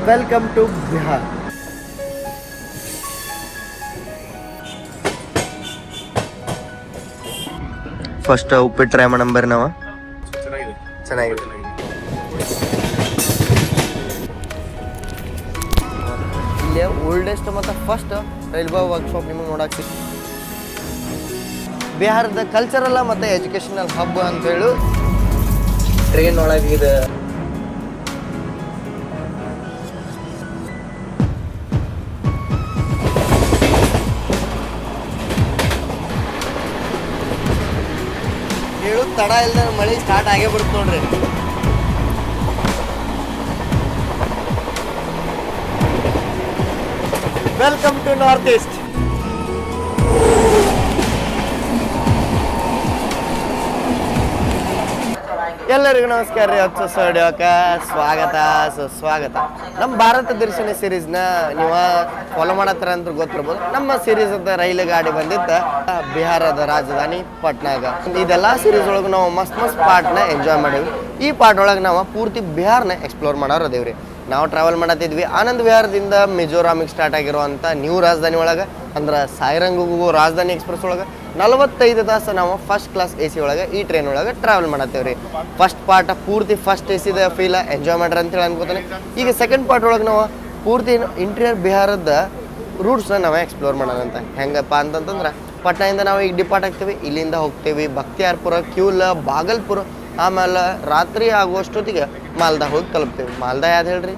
Welcome to Bihar. First ಉಪ್ಪಿಟ್ಟು try ಮಾಡೋಣ ಬರ್ರಿ ನಾವು. ಚೆನ್ನಾಗಿದೆ. ಇಲ್ಲಿ ಓಲ್ಡೆಸ್ಟ್ ಮತ್ತು ಫಸ್ಟ್ ರೈಲ್ವೆ ವರ್ಕ್ಶಾಪ್ ನಿಮಗೆ ನೋಡಕ್ಕೆ ಸಿಗ್ತದೆ. ಬಿಹಾರದ ಕಲ್ಚರಲ್ ಮತ್ತು ಎಜುಕೇಷನಲ್ ಹಬ್ ಅಂತೇಳಿ ಟ್ರೈನ್ ಒಳಗೆ ಇದೆ. ಹೇಳು ತಡ ಇಲ್ಲದ ಮಳೆ ಸ್ಟಾರ್ಟ್ ಆಗೇ ಬಿಡುತ್ತೆ ನೋಡ್ರಿ. Welcome to north east. ಎಲ್ಲರಿಗೂ ನಮಸ್ಕಾರ ರೀ. ಹೊಸ ಸ್ಟುಡಿಯೋಕ್ಕೆ ಸ್ವಾಗತ ಸುಸ್ವಾಗತ. ನಮ್ಮ ಭಾರತ ದರ್ಶನ ಸೀರೀಸ್ನ ನೀವು ಫಾಲೋ ಮಾಡತ್ತರ ಅಂತ ಗೊತ್ತಿರ್ಬೋದು. ನಮ್ಮ ಸೀರೀಸ್ ಅಂತ ರೈಲು ಗಾಡಿ ಬಂದಿತ್ತು ಬಿಹಾರದ ರಾಜಧಾನಿ ಪಟ್ನಾಗ. ಇದೆಲ್ಲ ಸೀರೀಸ್ ಒಳಗೆ ನಾವು ಮಸ್ತ್ ಪಾರ್ಟ್ನ ಎಂಜಾಯ್ ಮಾಡೀವಿ. ಈ ಪಾರ್ಟ್ ಒಳಗೆ ನಾವು ಪೂರ್ತಿ ಬಿಹಾರ್ನ ಎಕ್ಸ್ಪ್ಲೋರ್ ಮಾಡೋರು ಅದೇವ್ರಿ. ನಾವು ಟ್ರಾವೆಲ್ ಮಾಡತ್ತಿದ್ವಿ ಆನಂದ್ ವಿಹಾರದಿಂದ ಮಿಜೋರಾಮಿಗೆ ಸ್ಟಾರ್ಟ್ ಆಗಿರುವಂಥ ನ್ಯೂ ರಾಜಧಾನಿ ಒಳಗೆ ಅಂದ್ರೆ ಸಾಯಿರಂಗಿಗೂ ರಾಜಧಾನಿ ಎಕ್ಸ್ಪ್ರೆಸ್ ಒಳಗೆ 45 ತಾಸು ನಾವು ಫಸ್ಟ್ ಕ್ಲಾಸ್ AC ಒಳಗೆ ಈ ಟ್ರೈನ್ ಒಳಗೆ ಟ್ರಾವೆಲ್ ಮಾಡತ್ತೇವ್ರಿ. ಫಸ್ಟ್ ಪಾರ್ಟ್ ಪೂರ್ತಿ ಫಸ್ಟ್ ACದ ಫೀಲ್ ಎಂಜಾಯ್ ಮಾಡ್ರಿ ಅಂತೇಳಿ ಅನ್ಕೋತಾನೆ. ಈಗ ಸೆಕೆಂಡ್ ಪಾರ್ಟ್ ಒಳಗೆ ನಾವು ಪೂರ್ತಿ ಇಂಟೀರಿಯರ್ ಬಿಹಾರದ ರೂಟ್ಸ್ನ ನಾವೇ ಎಕ್ಸ್ಪ್ಲೋರ್ ಮಾಡೋಣ ಅಂತ. ಹೆಂಗಪ್ಪ ಅಂತಂತಂದ್ರೆ ಪಟ್ನಾದಿಂದ ನಾವು ಈಗ ಡಿಪಾರ್ಟ್ ಆಗ್ತೀವಿ. ಇಲ್ಲಿಂದ ಹೋಗ್ತೀವಿ ಬಕ್ತಿಯಾರ್ಪುರ, ಕ್ಯೂಲ, ಬಾಗಲ್ಪುರ, ಆಮೇಲೆ ರಾತ್ರಿ ಆಗುವಷ್ಟೊತ್ತಿಗೆ ಮಾಲ್ದಾ ಹೋಗಿ ತಲುಪ್ತೀವಿ. ಮಾಲ್ದಾ ಯಾವ್ದು ಹೇಳ್ರಿ?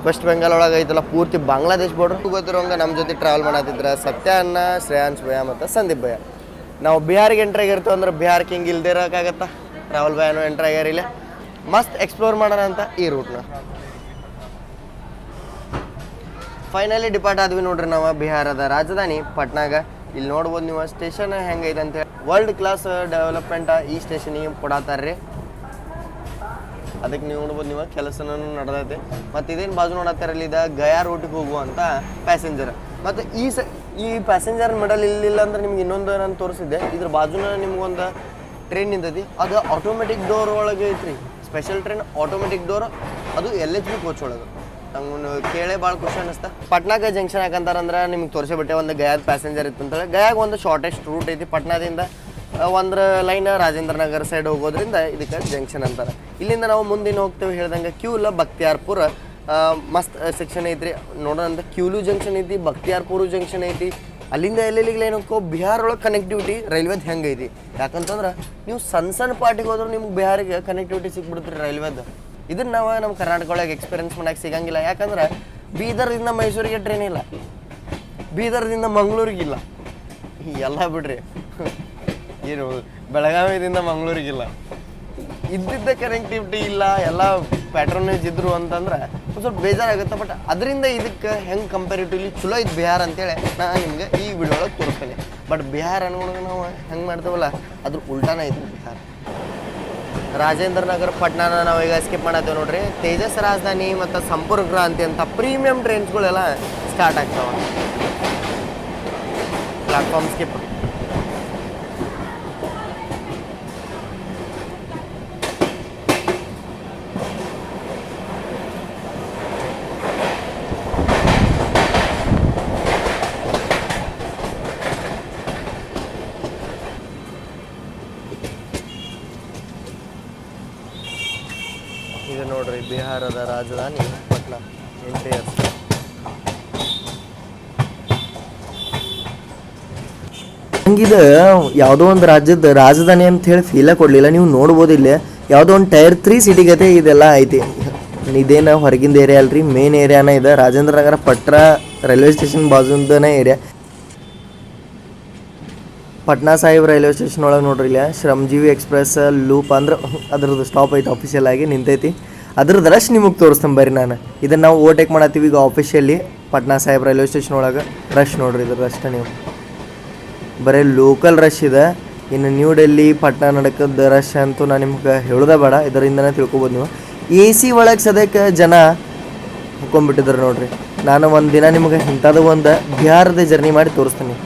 ವೆಸ್ಟ್ ಬೆಂಗಾಲ್ ಒಳಗೆ ಐತಲ್ಲ, ಪೂರ್ತಿ ಬಾಂಗ್ಲಾದೇಶ್ ಬಾರ್ಡರ್. ಗೊತ್ತಿರೋಂಗೆ ನಮ್ಮ ಜೊತೆ ಟ್ರಾವೆಲ್ ಮಾಡತ್ತಿದ್ರೆ ಸತ್ಯ ಅನ್ನ, ಶ್ರೇಯಾಂಶ್ ಭಯ್ಯ ಮತ್ತು ಸಂದೀಪ್ ಭಯ್ಯ. ನಾವು ಬಿಹಾರಿಗೆ ಎಂಟ್ರಿ ಆಗಿರ್ತೀವಿ ಅಂದ್ರೆ ಬಿಹಾರಕ್ಕೆ ಹಿಂಗೆ ಇಲ್ದೇ ಇರೋಕ್ಕಾಗತ್ತಾ? ರಾಹುಲ್ ಭಯ್ಯನೂ ಎಂಟ್ರಿ ಆಗ್ಯಾರಿಲ್ಲ. ಮಸ್ತ್ ಎಕ್ಸ್ಪ್ಲೋರ್ ಮಾಡೋಣ ಅಂತ ಈ ರೂಟ್ನ ಫೈನಲಿ ಡಿಪಾರ್ಟ್ ಆದ್ವಿ ನೋಡ್ರಿ ನಾವು ಬಿಹಾರದ ರಾಜಧಾನಿ ಪಟ್ನಾಗ. ಇಲ್ಲಿ ನೋಡ್ಬೋದು ನೀವು ಸ್ಟೇಷನ್ ಹೆಂಗೈತೆ ಅಂತೇಳಿ. ವರ್ಲ್ಡ್ ಕ್ಲಾಸ್ ಡೆವಲಪ್ಮೆಂಟ್ ಈ ಸ್ಟೇಷನಿಗೆ ಕೊಡತ್ತಾರ್ರಿ. ಅದಕ್ಕೆ ನೀವು ನೋಡ್ಬೋದು ನೀವು ಕೆಲಸನೂ ನಡೆದೈತೆ. ಮತ್ತು ಇದೇನು ಬಾಜು ನೋಡತ್ತಾರಲ್ಲಿ ಇದು ಗಯಾ ರೂಟಿಗೆ ಹೋಗುವಂಥ ಪ್ಯಾಸೆಂಜರ್. ಮತ್ತು ಈ ಪ್ಯಾಸೆಂಜರ್ ಮಿಡಲ್ ಇಲ್ಲಿಲ್ಲ ಅಂದ್ರೆ ನಿಮ್ಗೆ ಇನ್ನೊಂದು ನಾನು ತೋರಿಸಿದ್ದೆ. ಇದ್ರ ಬಾಜುನ ನಿಮ್ಗೊಂದು ಟ್ರೈನ್ ನಿಂತೈತಿ. ಅದು ಆಟೋಮೆಟಿಕ್ ಡೋರ್ ಒಳಗೆ ಐತ್ರಿ. ಸ್ಪೆಷಲ್ ಟ್ರೈನ್ ಆಟೋಮೆಟಿಕ್ ಡೋರ್, ಅದು LHB ಕೋಚ್ ಒಳಗೆ. ನಂಗೆ ಕೇಳೇ ಭಾಳ ಖುಷಿ ಅನ್ನಿಸ್ತಾ. ಪಟ್ನಾಗ ಜಂಕ್ಷನ್ ಯಾಕಂತಾರಂದ್ರೆ ನಿಮ್ಗೆ ತೋರಿಸಿಬಿಟ್ಟೆ ಒಂದು ಗಯಾದ ಪ್ಯಾಸೆಂಜರ್ ಇತ್ತು ಅಂತೇಳಿ. ಗಯಾಗ ಒಂದು ಶಾರ್ಟೆಸ್ಟ್ ರೂಟ್ ಐತಿ ಪಟ್ನಾದಿಂದ. ಒಂದು ಲೈನ್ ರಾಜೇಂದ್ರ ನಗರ್ ಸೈಡ್ ಹೋಗೋದ್ರಿಂದ ಇದಕ್ಕೆ ಜಂಕ್ಷನ್ ಅಂತಾರೆ. ಇಲ್ಲಿಂದ ನಾವು ಮುಂದಿನ ಹೋಗ್ತೇವೆ ಹೇಳ್ದಂಗೆ ಕ್ಯೂಲ, ಬಕ್ತಿಯಾರ್ಪುರ ಮಸ್ತ್ ಸೆಕ್ಷನ್ ಐತ್ರಿ. ನೋಡೋಣ ಕ್ಯೂಲು ಜಂಕ್ಷನ್ ಐತಿ, ಬಕ್ತಿಯಾರ್ಪುರ ಜಂಕ್ಷನ್ ಐತಿ. ಅಲ್ಲಿಂದ ಎಲ್ಲೆಲ್ಲಿಗೆ ಲೈನ್ ಹೋಗ್ಕೋ ಬಿಹಾರ ಒಳಗೆ ಕನೆಕ್ಟಿವಿಟಿ ರೈಲ್ವೆದು ಹೆಂಗೆ ಐತಿ. ಯಾಕಂತಂದ್ರೆ ನೀವು ಸಣ್ಣ ಪಾರ್ಟಿಗೆ ಹೋದ್ರೆ ನಿಮ್ಗೆ ಬಿಹಾರಿಗೆ ಕನೆಕ್ಟಿವಿಟಿ ಸಿಕ್ಬಿಡ್ತೀರಿ ರೈಲ್ವೆದು. ಇದನ್ನು ನಾವು ನಮ್ಮ ಕರ್ನಾಟಕ ಒಳಗೆ ಎಕ್ಸ್ಪೀರಿಯನ್ಸ್ ಮಾಡೋಕ್ಕೆ ಸಿಗಂಗಿಲ್ಲ. ಯಾಕಂದ್ರೆ ಬೀದರ್ದಿಂದ ಮೈಸೂರಿಗೆ ಟ್ರೈನ್ ಇಲ್ಲ, ಬೀದರ್ದಿಂದ ಮಂಗಳೂರಿಗಿಲ್ಲ, ಎಲ್ಲ ಬಿಡ್ರಿ. ಏನು ಬೆಳಗಾವಿದಿಂದ ಮಂಗಳೂರಿಗಿಲ್ಲ, ಇದ್ದಿದ್ದ ಕನೆಕ್ಟಿವಿಟಿ ಇಲ್ಲ. ಎಲ್ಲ ಪ್ಯಾಟ್ರೋನೇಜ್ ಇದ್ರು ಅಂತಂದ್ರೆ ಒಂದು ಸ್ವಲ್ಪ ಬೇಜಾರಾಗುತ್ತೆ. ಬಟ್ ಅದರಿಂದ ಇದಕ್ಕೆ ಹೆಂಗೆ ಕಂಪೇರಿಟಿವ್ಲಿ ಚಲೋ ಇತ್ತು ಬಿಹಾರ ಅಂತೇಳಿ ನಾನು ನಿಮ್ಗೆ ಈ ವಿಡಿಯೋ ಒಳಗೆ ತೋರಿಸ್ತೇನೆ. ಬಟ್ ಬಿಹಾರ ಅನ್ಕೊಂಡು ನಾವು ಹೆಂಗೆ ಮಾಡ್ತೇವಲ್ಲ ಅದ್ರ ಉಲ್ಟಾನ ಐತಿ ಬಿಹಾರ. ರಾಜೇಂದ್ರ ನಗರ ಪಟ್ನಾನ ನಾವು ಈಗ ಸ್ಕಿಪ್ ಮಾಡತ್ತೇವೆ ನೋಡ್ರಿ. ತೇಜಸ್ ರಾಜಧಾನಿ ಮತ್ತು ಸಂಪರ್ಕ ಕ್ರಾಂತಿ ಅಂತ ಪ್ರೀಮಿಯಂ ಟ್ರೈನ್ಸ್ಗಳೆಲ್ಲ ಸ್ಟಾರ್ಟ್ ಆಗ್ತಾವೆ. Platform skip. ಇದು ನೋಡ್ರಿ ಬಿಹಾರದ ರಾಜಧಾನಿ ಪಟ್ನಾ ಎಂಟ್ರಿಯರ್ಸ್. ಹಂಗಿದ ಯಾವುದೋ ಒಂದು ರಾಜ್ಯದ ರಾಜಧಾನಿ ಅಂತ ಹೇಳಿ ಫೀಲ ಕೊಡಲಿಲ್ಲ. ನೀವು ನೋಡ್ಬೋದು ಇಲ್ಲೇ ಯಾವುದೋ ಒಂದು ಟೈರ್ 3 ಸಿಟಿಗತೆ ಇದೆಲ್ಲ ಐತಿ. ಇದೇನು ಹೊರಗಿಂದ ಏರಿಯಾ ಅಲ್ರಿ, ಮೇನ್ ಏರಿಯಾನ ಇದೆ. ರಾಜೇಂದ್ರ ನಗರ ಪಟ್ರಾ ರೈಲ್ವೆ ಸ್ಟೇಷನ್ ಬಾಜುಂದನೇ area. Patna Sahib railway station ಒಳಗೆ ನೋಡ್ರಿ ಇಲ್ಲ ಶ್ರಮಜೀವಿ ಎಕ್ಸ್ಪ್ರೆಸ್ ಲೂಪ್ ಅಂದ್ರೆ ಅದ್ರದ್ದು ಸ್ಟಾಪ್ ಐತೆ, ಆಫೀಷಿಯಲ್ ಆಗಿ ನಿಂತೈತಿ. ಅದ್ರದ್ದು ರಶ್ ನಿಮಗೆ ತೋರಿಸ್ತೇನೆ ಬರ್ರಿ. ನಾನು ಇದನ್ನು ನಾವು ಓವರ್ಟೇಕ್ ಮಾಡತ್ತೀವಿ ಈಗ officially Patna Sahib railway station ಒಳಗೆ. ರಶ್ ನೋಡ್ರಿ ಇದ್ರ ರಶ್ ನೀವು ಬರೀ ಲೋಕಲ್ ರಶ್ ಇದೆ. ಇನ್ನು ನ್ಯೂ ಡೆಲ್ಲಿ ಪಟ್ನಾ ನಡಕದ ರಶ್ ಅಂತೂ ನಾನು ನಿಮ್ಗೆ ಹೇಳೋದೇ ಬೇಡ, ಇದರಿಂದನೇ ತಿಳ್ಕೊಬೋದು ನೀವು. AC ಒಳಗೆ ಸದ್ಯಕ್ಕೆ ಜನ ಹುಕ್ಕೊಂಬಿಟ್ಟಿದ್ರು ನೋಡ್ರಿ. ನಾನು ಒಂದು ದಿನ ನಿಮಗೆ ಇಂಥದ್ದು ಒಂದು ಬಿಹಾರದ ಜರ್ನಿ ಮಾಡಿ ತೋರಿಸ್ತೀನಿ.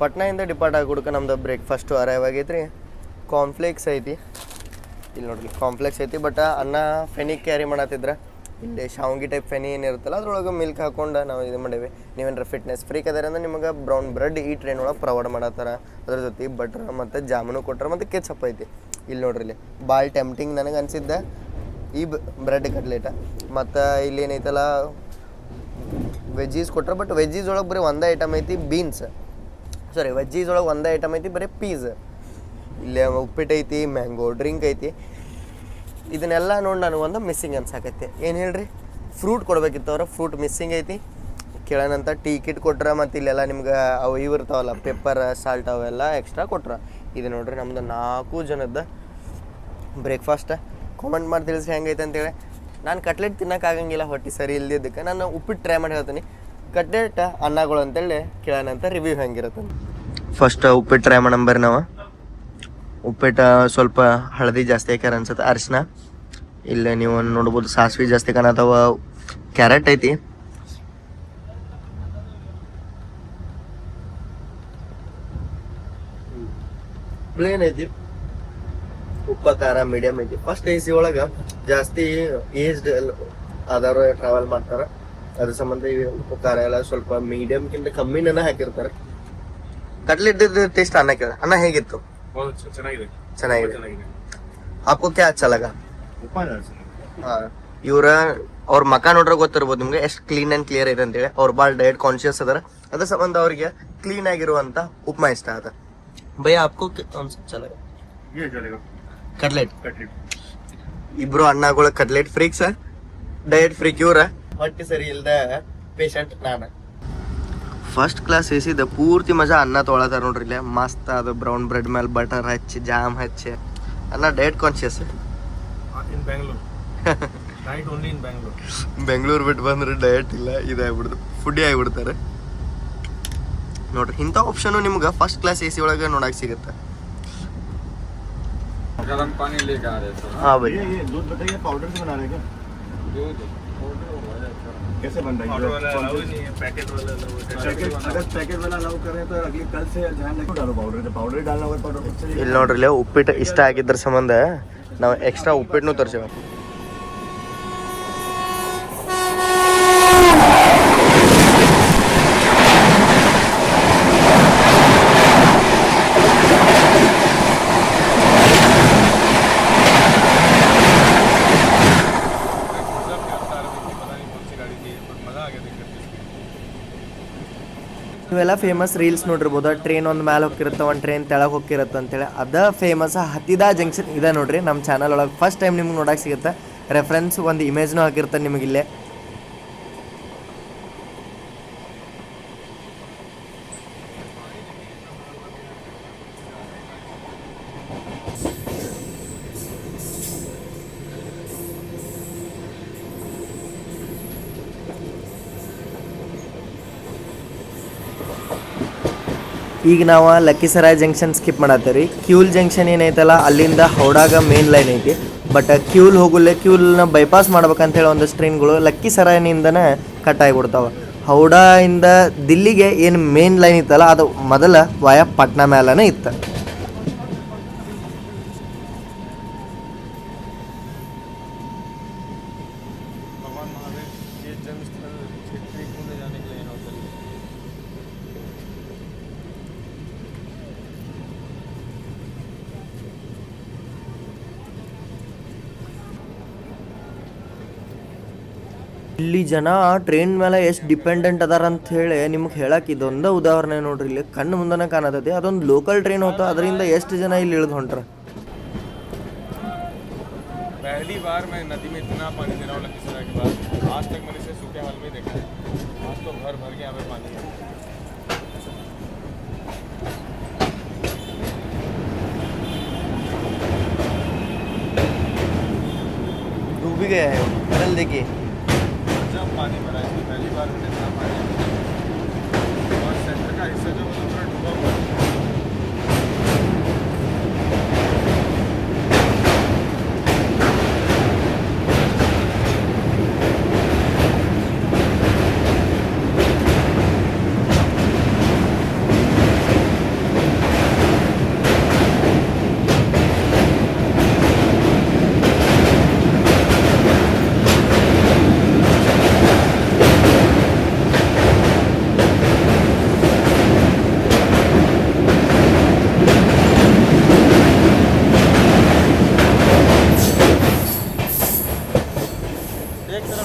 ಪಟ್ನಾಯಿಂದ ಡಿಪಾರ್ಟ್ ಆಗಿ ನಮ್ದು ಬ್ರೇಕ್ಫಾಸ್ಟು ಅರೈವ್ ಆಗೈತೆ ರೀ. ಕಾನ್ಫ್ಲೇಕ್ಸ್ ಐತಿ ಇಲ್ಲಿ ನೋಡ್ರಿ, ಕಾಂಪ್ಲೆಕ್ಸ್ ಐತಿ. ಬಟ್ ಅನ್ನ ಫೆನಿ ಕ್ಯಾರಿ ಮಾಡತ್ತಿದ್ರೆ ಇಲ್ಲಿ ಶಾವ್ಗಿ ಟೈಪ್ ಫೆನಿ ಏನಿರುತ್ತಲ್ಲ ಅದ್ರೊಳಗೆ ಮಿಲ್ಕ್ ಹಾಕೊಂಡು ನಾವು ಇದು ಮಾಡೇವಿ. ನೀವೇನಾರ ಫಿಟ್ನೆಸ್ ಫ್ರೀಕ್ ಅದಾರ ಅಂದ್ರೆ ನಿಮಗೆ ಬ್ರೌನ್ ಬ್ರೆಡ್ ಈ ಟ್ರೈನ್ ಒಳಗೆ ಪ್ರೊವೈಡ್ ಮಾಡತ್ತಾರ. ಅದ್ರ ಜೊತೆ ಬಟ್ರ್ ಮತ್ತು ಜಾಮೂನು ಕೊಟ್ಟಾರ ಮತ್ತು ಕೆಚಪ್ ಐತಿ. ಇಲ್ಲಿ ನೋಡ್ರಿ, ಇಲ್ಲಿ ಭಾಳ ಟೆಂಪ್ಟಿಂಗ್ ನನಗೆ ಅನಿಸಿದ್ದೆ ಈ ಬ್ರೆಡ್ ಕಟ್ಲೆಟ. ಮತ್ತು ಇಲ್ಲಿ ಏನೈತಲ್ಲ ವೆಜ್ಜೀಸ್ ಕೊಟ್ರೆ. ಬಟ್ ವೆಜ್ಜೀಸ್ ಒಳಗೆ ಬರೀ ಒಂದೇ ಐಟಮ್ ಐತಿ, ಬೀನ್ಸ್. ವೆಜ್ಜೀಸ್ ಒಳಗೆ ಒಂದೇ ಐಟಮ್ ಐತಿ, ಬರೀ ಪೀಸ್. ಇಲ್ಲಿ ಉಪ್ಪಿಟ್ಟು ಐತಿ, ಮ್ಯಾಂಗೋ ಡ್ರಿಂಕ್ ಐತಿ. ಇದನ್ನೆಲ್ಲ ನೋಡಿ ನನಗೊಂದು ಮಿಸ್ಸಿಂಗ್ ಅನ್ಸಾಕೈತಿ. ಏನು ಹೇಳ್ರಿ, ಫ್ರೂಟ್ ಕೊಡ್ಬೇಕಿತ್ತು ಅವ್ರು, ಫ್ರೂಟ್ ಮಿಸ್ಸಿಂಗ್ ಐತಿ. ಕೇಳೋಣಂತ ಟೀ ಕಿಟ್ ಕೊಟ್ರ. ಮತ್ತು ಇಲ್ಲೆಲ್ಲ ನಿಮ್ಗೆ ಅವು ಇವು ಇರ್ತಾವಲ್ಲ ಪೆಪ್ಪರ್ ಸಾಲ್ಟ್ ಅವೆಲ್ಲ ಎಕ್ಸ್ಟ್ರಾ ಕೊಟ್ರ. ಇದು ನೋಡ್ರಿ ನಮ್ದು 4 ಜನದ ಬ್ರೇಕ್ಫಾಸ್ಟ್. ಕಾಮೆಂಟ್ ಮಾಡಿ ತಿಳಿಸಿ ಹೆಂಗೈತೆ ಅಂತೇಳಿ. ನಾನು ಕಟ್ಲೆಟ್ ತಿನ್ನೋಕ್ಕಾಗಂಗಿಲ್ಲ, ಹೊಟ್ಟೆ ಸರಿ ಇಲ್ದಿದ್ದಕ್ಕೆ ನಾನು ಉಪ್ಪಿಟ್ಟು ಟ್ರೈ ಮಾಡಿ ಹೇಳ್ತೀನಿ. ಕಟ್ಲೆಟ್ ಅನ್ನಗಳು ಅಂತೇಳಿ ಕೇಳೋಣಂತ ರಿವ್ಯೂ ಹೆಂಗಿರುತ್ತೆ. ಫಸ್ಟ್ ಉಪ್ಪಿಟ್ಟು ಟ್ರೈ ಮಾಡಂಬರಿ ನಾವು. ಉಪ್ಪಿಟ್ಟು ಸ್ವಲ್ಪ ಹಳದಿ ಜಾಸ್ತಿ ಹಾಕ್ಯಾರ ಅನ್ಸುತ್ತೆ, ಅರಿಶಿನ. ಇಲ್ಲ ನೀವು ನೋಡ್ಬೋದು ಸಾಸಿವೆ ಜಾಸ್ತಿ ಕಾಣತ್ತವ. ಕ್ಯಾರೆಟ್ ಐತಿ, ಪ್ಲೇನ್ ಐತಿ. ಉಪ್ಪ ಖಾರ ಮೀಡಿಯಂ ಐತಿ. ಫಸ್ಟ್ AC ಒಳಗೆ ಜಾಸ್ತಿ ಏಜ್ಡ್ ಆದವರು ಟ್ರಾವೆಲ್ ಮಾಡ್ತಾರೆ, ಅದ್ರ ಸಂಬಂಧ ಉಪ್ಪು ಖಾರ ಎಲ್ಲ ಸ್ವಲ್ಪ ಮೀಡಿಯಂಕ್ಕಿಂತ ಕಮ್ಮಿನ ಹಾಕಿರ್ತಾರೆ. ಕಟ್ಲೆಟ್ ಟೇಸ್ಟ್ ಅನ್ನ ಹೇಗಿತ್ತು? ಚೆನ್ನಾಗಿದೆ. आपको क्या अच्छा लगा? ಇವ್ರ ಅವ್ರ ಮಕ ನೋಡ್ರೆ ಗೊತ್ತಿರ್ಬೋದು ನಿಮ್ಗೆ ಎಷ್ಟು ಕ್ಲೀನ್ ಅಂಡ್ ಕ್ಲಿಯರ್ ಐತೆ ಅಂತೇಳಿ. ಅವ್ರ ಭಾಳ ಡಯಟ್ ಕಾನ್ಶಿಯಸ್ ಅದಾರ, ಅದ್ರ ಸಂಬಂಧ ಅವ್ರಿಗೆ ಕ್ಲೀನ್ ಆಗಿರುವಂತ ಉಪ್ಮಾ ಇಷ್ಟ ಆದ. ಭಯ आपको अच्छा लगा? ಕಟ್ಲೆಟ್. ಇಬ್ರು ಅಣ್ಣಗಳು ಕಟ್ಲೆಟ್ ಫ್ರೀಕ್ಸ್, ಡಯಟ್ ಫ್ರೀಕ್. ಇವ್ರ ಹೊಟ್ಟೆ ಸರಿ ಇಲ್ದ ಪೇಷಂಟ್ ನಾನು. ಫಸ್ಟ್ ಕ್ಲಾಸ್ AC ಪೂರ್ತಿ ಮಜಾ ಅನ್ನ ತೊಗೊಳತಾರ ನೋಡ್ರಿ. ಇಲ್ಲೇ ಮಸ್ತ್ ಅದು ಬ್ರೌನ್ ಬ್ರೆಡ್ ಮೇಲೆ ಬಟರ್ ಹಚ್ಚಿ ಜಾಮ್ ಹಚ್ಚಿ. ಅನ್ನ ಡಯಟ್ ಕಾನ್ಶಿಯಸ್. ಬೆಂಗಳೂರು ಬಿಟ್ಟು ಬಂದ್ರೆ ಡಯಟ್ ಇಲ್ಲ, ಇದಾಗ್ಬಿಡ್ತು, ಫುಡ್ಡಿ ಆಗಿಬಿಡ್ತಾರೆ ನೋಡ್ರಿ. ಇಂಥ ಆಪ್ಷನ್ ನಿಮ್ಗೆ ಫಸ್ಟ್ ಕ್ಲಾಸ್ AC ಒಳಗೆ ನೋಡಕ್ ಸಿಗುತ್ತೆ. ಹಾಂ ಬೈ, कैसे बन रहा है? पैकेट वाला अगर पैकेट वाला अलाउ करें तो अगले कल से ध्यान रखो, डालो पाउडर डालना होगा पाउडर. ಇಲ್ಲಿ ನೋಡ್ರಿ, ಉಪ್ಪಿಟ್ಟು ಇಷ್ಟ ಆಗಿದ್ರ ಸಂಬಂಧ ನಾವು ಎಕ್ಸ್ಟ್ರಾ ಉಪ್ಪಿಟ್ಟನ್ನು ತರಿಸೇವೆ. ಇವೆಲ್ಲ ಫೇಮಸ್ ರೀಲ್ಸ್ ನೋಡಿರ್ಬೋದು. ಟ್ರೈನ್ ಒಂದು ಮ್ಯಾಲೆ ಹೋಗಿರುತ್ತೆ, ಒಂದು ಟ್ರೈನ್ ತೆಳಗೆ ಹೋಗಿರುತ್ತೆ ಅಂತೇಳಿ. ಅದ ಫೇಮಸ್ ಹತ್ತಿದ ಜಂಕ್ಷನ್ ಇದೆ ನೋಡ್ರಿ. ನಮ್ಮ ಚಾನಲ್ ಒಳಗೆ ಫಸ್ಟ್ ಟೈಮ್ ನಿಮ್ಗೆ ನೋಡಕ್ಕೆ ಸಿಗುತ್ತೆ. ರೆಫರೆನ್ಸ್ ಒಂದು ಇಮೇಜ್ನೂ ಹಾಕಿರ್ತಾರೆ ನಿಮಗಿಲ್ಲೇ. ಈಗ ನಾವು ಲಕ್ಕಿಸರಾಯ್ ಜಂಕ್ಷನ್ ಸ್ಕಿಪ್ ಮಾಡತ್ತೀವಿ ರೀ. ಕ್ಯೂಲ್ ಜಂಕ್ಷನ್ ಏನೈತಲ್ಲ ಅಲ್ಲಿಂದ ಹೌಡಾಗ ಮೇನ್ ಲೈನ್ ಐತಿ. ಬಟ್ ಕ್ಯೂಲ್ ಹೋಗಲ್ಲೇ ಕ್ಯೂಲ್ನ ಬೈಪಾಸ್ ಮಾಡ್ಬೇಕಂತೇಳಿ ಒಂದಷ್ಟು ಟ್ರೈನ್ಗಳು ಲಕ್ಕಿಸರಾಯ್ನಿಂದನೇ ಕಟ್ ಆಗಿಬಿಡ್ತಾವೆ. ಹೌಡಾಯಿಂದ ದಿಲ್ಲಿಗೆ ಏನು ಮೇನ್ ಲೈನ್ ಇತ್ತಲ್ಲ ಅದು ಮೊದಲ ವಾಯ ಪಟ್ನಾ ಮೇಲನೇ ಇತ್ತು. ಇಲ್ಲಿ ಜನ ಟ್ರೈನ್ ಮೇಲೆ ಎಷ್ಟು ಡಿಪೆಂಡೆಂಟ್ ಅದಾರ ಅಂತ ಹೇಳಿ ನಿಮ್ಗೆ ಹೇಳಕ್ಕೆ ಇದೊಂದು ಉದಾಹರಣೆ ನೋಡ್ರಿ. ಇಲ್ಲಿ ಕಣ್ಣು ಮುಂದನೆ ಕಾಣತೈತಿ. ಅದೊಂದು ಲೋಕಲ್ ಟ್ರೈನ್ ಹೋಗ್ತಾ, ಅದರಿಂದ ಎಷ್ಟು ಜನ ಇಲ್ಲಿ ಇಳಿದು ಹೊಂಟ್ರ. पहली बार मैं नदी में इतना पानी दे रहा हूँ लखीसराय के बाद. आज तक मैंने इसे सूखे हाल में देखा है. आज तो भर भर के यहाँ पे पानी है. डूब भी गया है, बदल देखिए. जब पानी भरा है, पहली बार मैंने इतना पानी और सेंटर का हिस्सा जो वो पूरा डूबा हुआ है.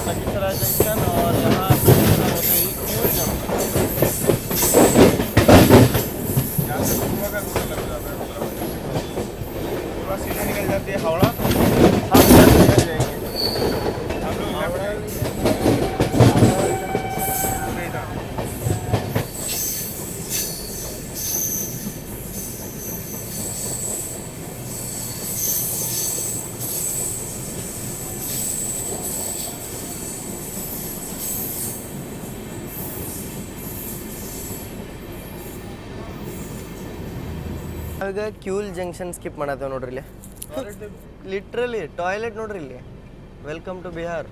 लखीसराय जंक्शन और यहाँ पे होते ही क्यूल जंक्शन। यहाँ से सुबह का रूट लग जाता है, पूरा सीधे निकल जाती है हावड़ा। हम इधर से निकल जाएंगे, हम लोग हावड़ा ಇವಾಗ ಕ್ಯೂಲ್ ಜಂಕ್ಷನ್ ಸ್ಕಿಪ್ ಮಾಡತ್ತೇವೆ ನೋಡ್ರಿ ಇಲ್ಲಿ ಲಿಟ್ರಲಿ ಟಾಯ್ಲೆಟ್ ನೋಡ್ರಿ ಇಲ್ಲಿ ವೆಲ್ಕಮ್ ಟು ಬಿಹಾರ್.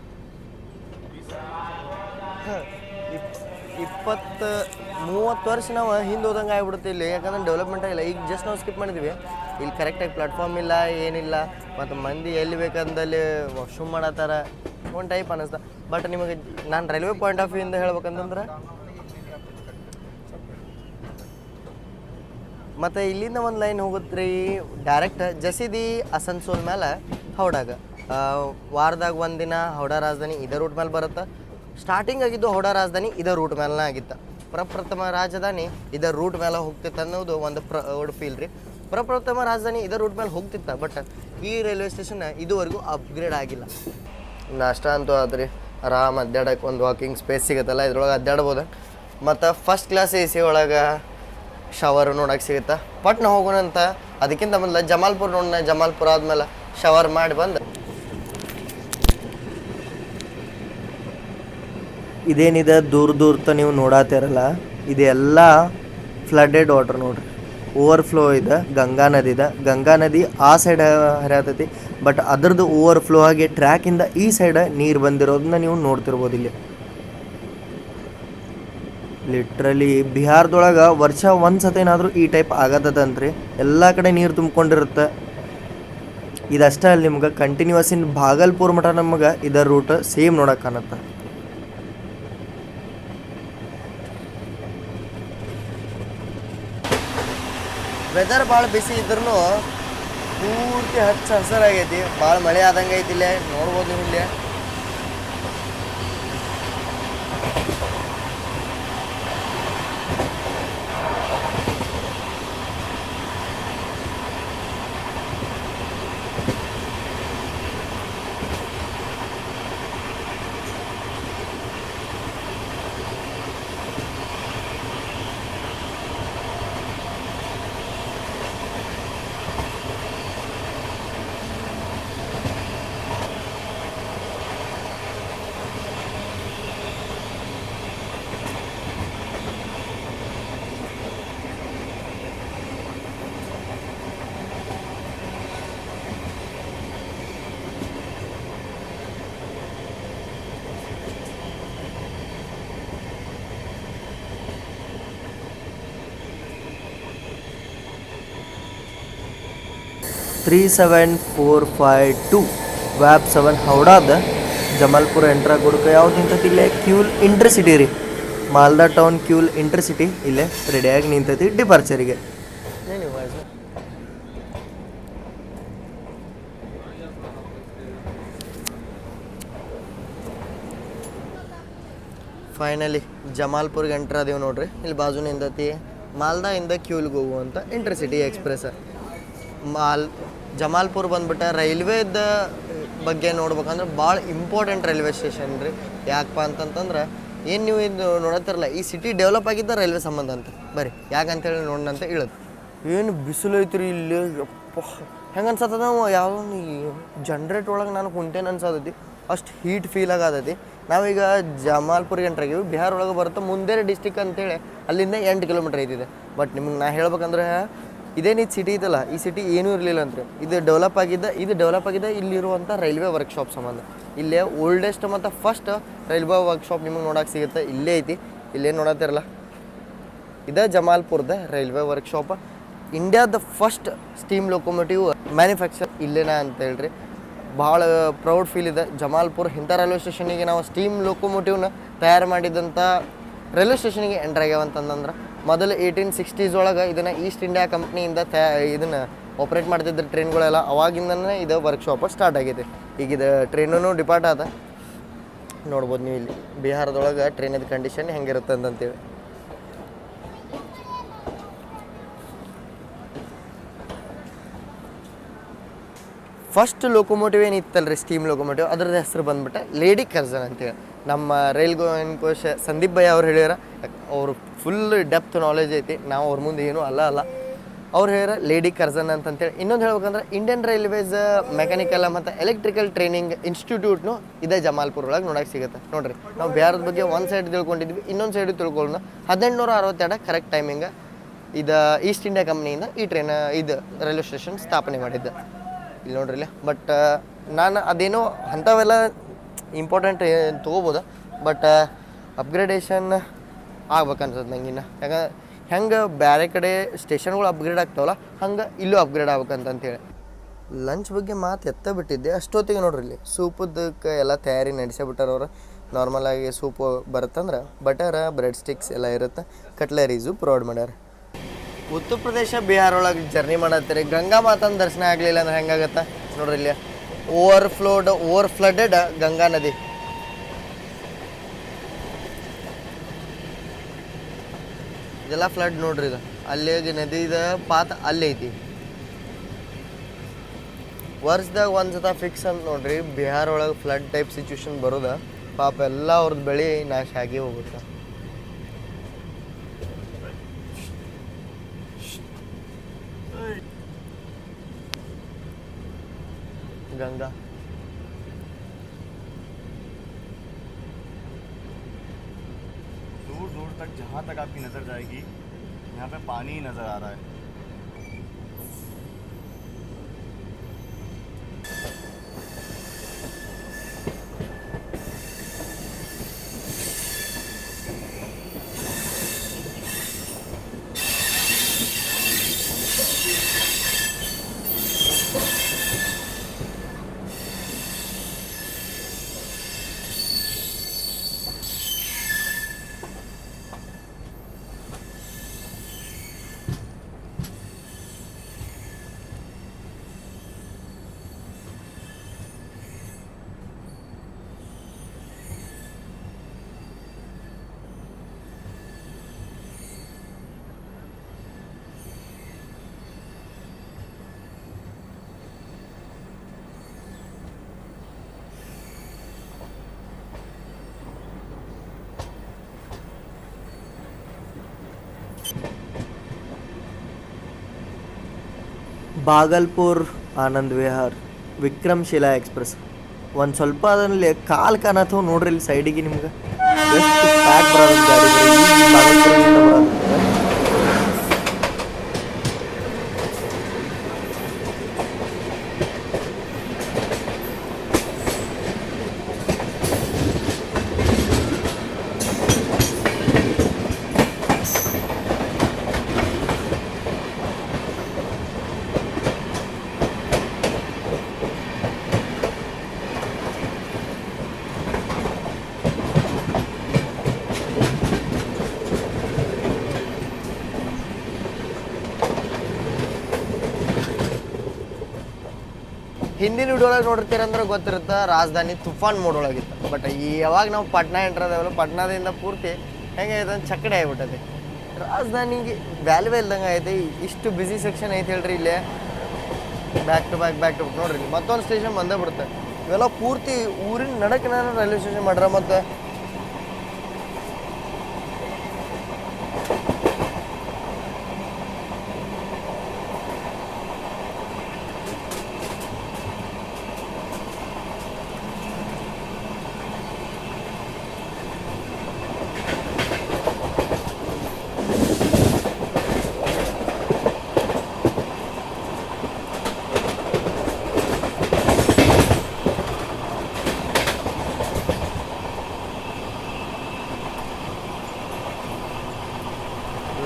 20-30 ವರ್ಷ ನಾವು ಹಿಂದೆ ಹೋದಂಗೆ ಆಗ್ಬಿಡುತ್ತೆ ಇಲ್ಲಿ, ಯಾಕಂದ್ರೆ ಡೆವಲಪ್ಮೆಂಟ್ ಆಗಿಲ್ಲ. ಈಗ ಜಸ್ಟ್ ನಾವು ಸ್ಕಿಪ್ ಮಾಡಿದ್ವಿ, ಇಲ್ಲಿ ಕರೆಕ್ಟಾಗಿ ಪ್ಲಾಟ್ಫಾರ್ಮ್ ಇಲ್ಲ, ಏನಿಲ್ಲ, ಮತ್ತು ಮಂದಿ ಎಲ್ಲಿ ಬೇಕಂದಲ್ಲಿ ವಾಶ್ರೂಮ್ ಮಾಡತ್ತಾರ, ಒಂದು ಟೈಪ್ ಅನ್ನಿಸ್ತಾ. ಬಟ್ ನಿಮಗೆ ನಾನು ರೈಲ್ವೆ ಪಾಯಿಂಟ್ ಆಫ್ ವ್ಯೂಯಿಂದ ಹೇಳ್ಬೇಕಂತಂದ್ರೆ ಮತ್ತು ಇಲ್ಲಿಂದ ಒಂದು ಲೈನ್ ಹೋಗುತ್ತೆ ರೀ ಡೈರೆಕ್ಟ್ ಜಸೀದಿ ಅಸನ್ಸೋಲ್ ಮೇಲೆ ಹೌಡಾಗ. ವಾರದಾಗ ಒಂದಿನ ಹೌಡಾ ರಾಜಧಾನಿ ಇದೇ ರೂಟ್ ಮೇಲೆ ಬರುತ್ತೆ. ಸ್ಟಾರ್ಟಿಂಗ್ ಆಗಿದ್ದು ಹೌಡಾ ರಾಜಧಾನಿ ಇದೇ ರೂಟ್ ಮೇಲೆ ಆಗಿತ್ತು. ಪ್ರಪ್ರಥಮ ರಾಜಧಾನಿ ಇದೇ ರೂಟ್ ಮೇಲೆ ಹೋಗ್ತಿತ್ತು ಅನ್ನೋದು ಒಂದು ಪ್ರೌಡ್ ಫೀಲ್ ರೀ. ಪ್ರಪ್ರಥಮ ರಾಜಧಾನಿ ಇದೇ ರೂಟ್ ಮೇಲೆ ಹೋಗ್ತಿತ್ತು, ಬಟ್ ಈ ರೈಲ್ವೆ ಸ್ಟೇಷನ್ ಇದುವರೆಗೂ ಅಪ್ಗ್ರೇಡ್ ಆಗಿಲ್ಲ. ನಾಷ್ಟ ಅಂತೂ ಆದ್ರಿ, ಆರಾಮ್ ಅಡ್ಡಾಡಕ್ಕೆ ಒಂದು ವಾಕಿಂಗ್ ಸ್ಪೇಸ್ ಸಿಗುತ್ತಲ್ಲ, ಇದ್ರೊಳಗೆ ಅಡ್ಡಾಡ್ಬೋದು. ಮತ್ತು ಫಸ್ಟ್ ಕ್ಲಾಸ್ ಎ ಸಿ ಒಳಗೆ ಶವರ್ ನೋಡೋಕೆ ಸಿಗುತ್ತೆ. ಪಟ್ನ ಹೋಗೋಣಂತ, ಅದಕ್ಕಿಂತ ಮೊದಲು ಜಮಾಲ್ಪುರ್ ನೋಡೋಣ. ಜಮಾಲ್ಪುರ ಆದ್ಮೇಲೆ ಶವರ್ ಮಾಡಿ ಬಂದು ಇದೇನಿದೆ ದೂರ ನೀವು ನೋಡಾತಿರಲ್ಲ, ಇದೆಲ್ಲ ಫ್ಲಡೆಡ್ ವಾಟರ್ ನೋಡ್ರಿ. ಓವರ್ಫ್ಲೋ ಇದೆ, ಗಂಗಾ ನದಿ ಆ ಸೈಡ್ ಹರಿಯತೈತಿ. ಬಟ್ ಅದ್ರದ್ದು ಓವರ್ಫ್ಲೋ ಆಗಿ ಟ್ರ್ಯಾಕಿಂದ ಈ ಸೈಡ್ ನೀರು ಬಂದಿರೋದನ್ನ ನೀವು ನೋಡ್ತಿರ್ಬೋದು ಇಲ್ಲಿ. ಲಿಟ್ರಲಿ ಬಿಹಾರದೊಳಗೆ ವರ್ಷ ಒಂದು ಸತೇನಾದರೂ ಈ ಟೈಪ್ ಆಗತ್ತಂತ್ರಿ. ಎಲ್ಲ ಕಡೆ ನೀರು ತುಂಬ್ಕೊಂಡಿರುತ್ತೆ. ಇದಷ್ಟೇ ಅಲ್ಲಿ ನಿಮ್ಗೆ ಕಂಟಿನ್ಯೂಸ್ ಇನ್ ಭಾಗಲ್ಪುರ್ ಮಠ ನಮಗೆ ಇದರ ರೂಟ್ ಸೇಮ್ ನೋಡೋಕೆ ಕಾಣುತ್ತೆ. ವೆದರ್ ಭಾಳ ಬಿಸಿ ಇದ್ರೂ ಪೂರ್ತಿ ಹಚ್ಚ ಹಸಿರಾಗೈತಿ. ಭಾಳ ಮಳೆ ಆದಂಗೆ ಐತಿ ಇಲ್ಲೇ ನೋಡ್ಬೋದು ನೀವು. ಇಲ್ಲೇ (37452) ವ್ಯಾಪ್ 7 ಹೌಡಾದ ಜಮಾಲ್ಪುರ ಎಂಟ್ರ್ ಆಗೋದಕ್ಕೆ ಯಾವ್ದು ನಿಂತೈತಿ ಇಲ್ಲೇ ಕ್ಯೂಲ್ ಇಂಟರ್ಸಿಟಿ ರೀ. ಮಾಲ್ದಾ ಟೌನ್ ಕ್ಯೂಲ್ ಇಂಟರ್ಸಿಟಿ ಇಲ್ಲೇ ರೆಡಿಯಾಗಿ ನಿಂತೈತಿ ಡಿಪಾರ್ಚರಿಗೆ. ಫೈನಲಿ ಜಮಾಲ್ಪುರ್ಗೆ ಎಂಟ್ರ್ ಅದೇವು ನೋಡ್ರಿ. ಇಲ್ಲಿ ಬಾಜು ನಿಂತೈತಿ ಮಾಲ್ದಾ ಇಂದ ಕ್ಯೂಲ್ಗೆ ಹೋಗುವಂಥ ಇಂಟರ್ಸಿಟಿ ಎಕ್ಸ್ಪ್ರೆಸ್. ಜಮಾಲ್ಪುರ್ ಬಂದ್ಬಿಟ್ಟು ರೈಲ್ವೇದ ಬಗ್ಗೆ ನೋಡ್ಬೇಕಂದ್ರೆ ಭಾಳ ಇಂಪಾರ್ಟೆಂಟ್ ರೈಲ್ವೆ ಸ್ಟೇಷನ್ ರೀ. ಯಾಕಪ್ಪ ಅಂತಂತಂದ್ರೆ ಏನು ನೀವು ಇದು ನೋಡತ್ತಿರಲ್ಲ, ಈ ಸಿಟಿ ಡೆವಲಪ್ ಆಗಿದ್ದ ರೈಲ್ವೆ ಸಂಬಂಧ ಅಂತ. ಬರ್ರಿ ಯಾಕಂತೇಳಿ ನೋಡೋಣ ಅಂತ ಹೇಳೋದು. ಏನು ಬಿಸಿಲು ಐತ್ರಿ ಇಲ್ಲಿ, ಹೆಂಗೆ ಅನ್ಸತ್ತದ ನಾವು ಯಾವ ಜನ್ರೇಟ್ ಒಳಗೆ ನಾನು ಕುಂತೇನೆ ಅನ್ಸತೈತಿ, ಅಷ್ಟು ಹೀಟ್ ಫೀಲ್ ಆಗತೈತಿ. ನಾವೀಗ ಜಮಾಲ್ಪುರ್ಗೆ ಎಂಟ್ರಾಗಿವಿ, ಬಿಹಾರ ಒಳಗೆ ಬರುತ್ತೆ ಮುಂದೇನೆ ಡಿಸ್ಟಿಕ್ ಅಂತೇಳಿ, ಅಲ್ಲಿಂದ 8 ಕಿಲೋಮೀಟ್ರ್ ಐತಿದೆ. ಬಟ್ ನಿಮ್ಗೆ ನಾ ಹೇಳ್ಬೇಕಂದ್ರೆ ಇದೇನು ಇದು ಸಿಟಿ ಇದಲ್ಲ, ಈ ಸಿಟಿ ಏನೂ ಇರಲಿಲ್ಲ ಅಂತ. ಇದು ಡೆವಲಪ್ ಆಗಿದ್ದ ಇಲ್ಲಿರುವಂಥ ರೈಲ್ವೆ ವರ್ಕ್ಶಾಪ್ ಸಂಬಂಧ. ಇಲ್ಲೇ ಓಲ್ಡೆಸ್ಟ್ ಮತ್ತು ಫಸ್ಟ್ ರೈಲ್ವೆ ವರ್ಕ್ಶಾಪ್ ನಿಮಗೆ ನೋಡೋಕೆ ಸಿಗುತ್ತೆ, ಇಲ್ಲೇ ಐತಿ. ಇಲ್ಲೇ ನೋಡತ್ತಿರಲ್ಲ, ಇದೇ ಜಮಾಲ್ಪುರದ ರೈಲ್ವೆ ವರ್ಕ್ಶಾಪ್. ಇಂಡಿಯಾದ ಫಸ್ಟ್ ಸ್ಟೀಮ್ ಲೊಕೊಮೋಟಿವ್ ಮ್ಯಾನುಫ್ಯಾಕ್ಚರ್ ಇಲ್ಲೇನ ಅಂತ ಹೇಳ್ರಿ. ಭಾಳ ಪ್ರೌಡ್ ಫೀಲ್ ಇದೆ. ಜಮಾಲ್ಪುರ್ ಇಂಥ ರೈಲ್ವೆ ಸ್ಟೇಷನಿಗೆ ನಾವು ಸ್ಟೀಮ್ ಲೊಕೊಮೋಟಿವ್ನ ತಯಾರು ಮಾಡಿದಂಥ ರೈಲ್ವೆ ಸ್ಟೇಷನಿಗೆ ಎಂಟ್ರ್ ಆಗ್ಯಾವಂತಂದ್ರೆ ಮೊದಲು 1860s ಒಳಗೆ ಇದನ್ನು ಈಸ್ಟ್ ಇಂಡಿಯಾ ಕಂಪ್ನಿಯಿಂದ ಇದನ್ನು ಆಪ್ರೇಟ್ ಮಾಡ್ತಿದ್ದ ಟ್ರೈನ್ಗಳೆಲ್ಲ ಅವಾಗಿಂದನೇ ಇದು ವರ್ಕ್ಶಾಪ್ ಸ್ಟಾರ್ಟ್ ಆಗೈತೆ. ಈಗ ಇದು ಟ್ರೈನೂ ಡಿಪಾರ್ಟ್ ಆದ. ನೋಡ್ಬೋದು ನೀವು ಇಲ್ಲಿ ಬಿಹಾರದೊಳಗೆ ಟ್ರೈನದ ಕಂಡೀಷನ್ ಹೆಂಗಿರುತ್ತೆ ಅಂತೇಳಿ. ಫಸ್ಟ್ ಲೋಕೋಮೋಟಿವ್ ಏನಿತ್ತಲ್ಲ ರೀ ಸ್ಟೀಮ್ ಲೋಕೋಮೋಟಿವ್, ಅದ್ರದ್ದು ಹೆಸರು ಬಂದ್ಬಿಟ್ಟು ಲೇಡಿ ಕರ್ಜನ್ ಅಂತೇಳಿ. ನಮ್ಮ ರೈಲ್ ಗೋಯನ್ ಕೋಶ ಸಂದೀಪ್ ಭಯ್ಯ ಅವ್ರು ಹೇಳ್ಯಾರ, ಅವರು ಫುಲ್ ಡೆಪ್ತ್ ನಾಲೆಜ್ ಐತಿ, ನಾವು ಅವ್ರ ಮುಂದೆ ಏನೂ ಅಲ್ಲ ಅವ್ರು ಹೇಳ್ಯಾರ ಲೇಡಿ ಕರ್ಜನ್ ಅಂತೇಳಿ. ಇನ್ನೊಂದು ಹೇಳ್ಬೇಕಂದ್ರೆ ಇಂಡಿಯನ್ ರೈಲ್ವೇಸ್ ಮೆಕ್ಯಾನಿಕಲ್ ಮತ್ತು ಎಲೆಕ್ಟ್ರಿಕಲ್ ಟ್ರೈನಿಂಗ್ ಇನ್ಸ್ಟಿಟ್ಯೂಟ್ನು ಇದೇ ಜಮಾಲ್ಪುರ್ ಒಳಗೆ ನೋಡೋಕೆ ಸಿಗುತ್ತೆ ನೋಡಿರಿ. ನಾವು ಬಿಹಾರದ ಬಗ್ಗೆ ಒಂದು ಸೈಡ್ ತಿಳ್ಕೊಂಡಿದ್ವಿ, ಇನ್ನೊಂದು ಸೈಡ್ ತಿಳ್ಕೊಳ್ಳೋಣ. 1862 ಕರೆಕ್ಟ್ ಟೈಮಿಂಗ್ ಇದು ಈಸ್ಟ್ ಇಂಡಿಯಾ ಕಂಪ್ನಿಯಿಂದ ಈ ಟ್ರೈನ್ ಇದು ರೈಲ್ವೆ ಸ್ಟೇಷನ್ ಸ್ಥಾಪನೆ ಮಾಡಿದ್ದು ಇಲ್ಲಿ ನೋಡ್ರಿ ಇಲ್ಲಿ. ಬಟ್ ನಾನು ಅದೇನೋ ಅಂಥವೆಲ್ಲ ಇಂಪಾರ್ಟೆಂಟ್ ತೊಗೋಬೋದು, ಬಟ್ ಅಪ್ಗ್ರೇಡೇಷನ್ ಆಗ್ಬೇಕನ್ಸತ್ತೆ ನಂಗೆ ಇನ್ನು. ಯಾಕಂದ್ರೆ ಹೆಂಗೆ ಬೇರೆ ಕಡೆ ಸ್ಟೇಷನ್ಗಳು ಅಪ್ಗ್ರೇಡ್ ಆಗ್ತಾವಲ್ಲ ಹಂಗೆ ಇಲ್ಲೂ ಅಪ್ಗ್ರೇಡ್ ಆಗ್ಬೇಕಂತೇಳಿ. ಲಂಚ್ ಬಗ್ಗೆ ಮಾತು ಎತ್ತ ಬಿಟ್ಟಿದ್ದೆ ಅಷ್ಟೊತ್ತಿಗೆ ನೋಡ್ರಿ ಇಲ್ಲಿ ಸೂಪದಕ್ಕೆ ಎಲ್ಲ ತಯಾರಿ ನಡೆಸೇ ಬಿಟ್ಟಾರ ಅವ್ರು. ನಾರ್ಮಲಾಗಿ ಸೂಪು ಬರುತ್ತಂದ್ರೆ ಬಟರ್, ಬ್ರೆಡ್ ಸ್ಟಿಕ್ಸ್ ಎಲ್ಲ ಇರುತ್ತೆ, ಕಟ್ಲರೀಸು ಪ್ರೊವೈಡ್ ಮಾಡ್ಯಾರ. ಉತ್ತರ ಪ್ರದೇಶ ಬಿಹಾರ ಒಳಗೆ ಜರ್ನಿ ಮಾಡತ್ತೀರಿ, ಗಂಗಾ ಮಾತನ ದರ್ಶನ ಆಗಲಿಲ್ಲ ಅಂದ್ರೆ ಹೆಂಗಾಗತ್ತೆ ನೋಡ್ರಿ ಇಲ್ಲಿ. ಓವರ್ ಫ್ಲಡೆಡ್ ಗಂಗಾ ನದಿ. ಇದೆಲ್ಲ ಫ್ಲಡ್ ನೋಡ್ರಿ, ಇದು ಅಲ್ಲಿ ನದಿದ ಪಾತ್ ಅಲ್ಲಿ ಐತಿ. ವರ್ಷದಾಗ ಒಂದು ಸತ ಫಿಕ್ಸ್ ಅಂತ ನೋಡ್ರಿ ಬಿಹಾರ ಒಳಗೆ ಫ್ಲಡ್ ಟೈಪ್ ಸಿಚುವೇಶನ್ ಬರೋದ. ಪಾಪ ಎಲ್ಲ ಅವ್ರದ್ದು ಬೆಳೆ ನಾಶ ಆಗಿ ಹೋಗುತ್ತೆ. गंगा दूर दूर तक जहाँ तक आपकी नज़र जाएगी यहाँ पे पानी ही नज़र आ रहा है. ಬಾಗಲ್ಪುರ್ ಆನಂದ್ ವಿಹಾರ್ ವಿಕ್ರಮ್ಶಿಲಾ ಎಕ್ಸ್ಪ್ರೆಸ್. ಒಂದು ಸ್ವಲ್ಪ ಅದರಲ್ಲಿ ಕಾಲು ಕಾಣತ್ತವ ನೋಡ್ರಿ ಇಲ್ಲಿ ಸೈಡಿಗೆ ನಿಮ್ಗೆ ಎಷ್ಟು ಪ್ಯಾಕ್ ಬರೋದು ಗಾಡಿ ಬಾಗಲ್ಪುರದಿಂದ ಬರೋದು. ಹಿಂದಿನ ವಿಡಿಯೋದಾಗ ನೋಡಿರ್ತೀರ ಅಂದ್ರೆ ಗೊತ್ತಿರುತ್ತೆ ರಾಜಧಾನಿ ತುಫಾನ್ ಮೋಡ್ ಒಳಗಿತ್ತು. ಬಟ್ ಈ ಯಾವಾಗ ನಾವು ಪಟ್ನಾ ಎಂಟ್ರದೇವಲ್ಲ ಪಟ್ನಾದಿಂದ ಪೂರ್ತಿ ಹೆಂಗೆ ಐತೆ ಚಕ್ಕಡೆ ಆಗಿಬಿಟ್ಟದೆ. ರಾಜಧಾನಿಗೆ ವ್ಯಾಲ್ಯೂವೇ ಇಲ್ದಂಗೆ ಐತೆ. ಇಷ್ಟು ಬ್ಯುಸಿ ಸೆಕ್ಷನ್ ಐತೆ ಹೇಳ್ರಿ ಇಲ್ಲೇ, ಬ್ಯಾಕ್ ಟು ಬ್ಯಾಕ್ ನೋಡ್ರಿ ಮತ್ತೊಂದು ಸ್ಟೇಷನ್ ಬಂದೇ ಬಿಡುತ್ತೆ. ಇವೆಲ್ಲ ಪೂರ್ತಿ ಊರಿನ ನಡಕಿನ ರೈಲ್ವೆ ಸ್ಟೇಷನ್ ಮಾಡ್ರ. ಮತ್ತು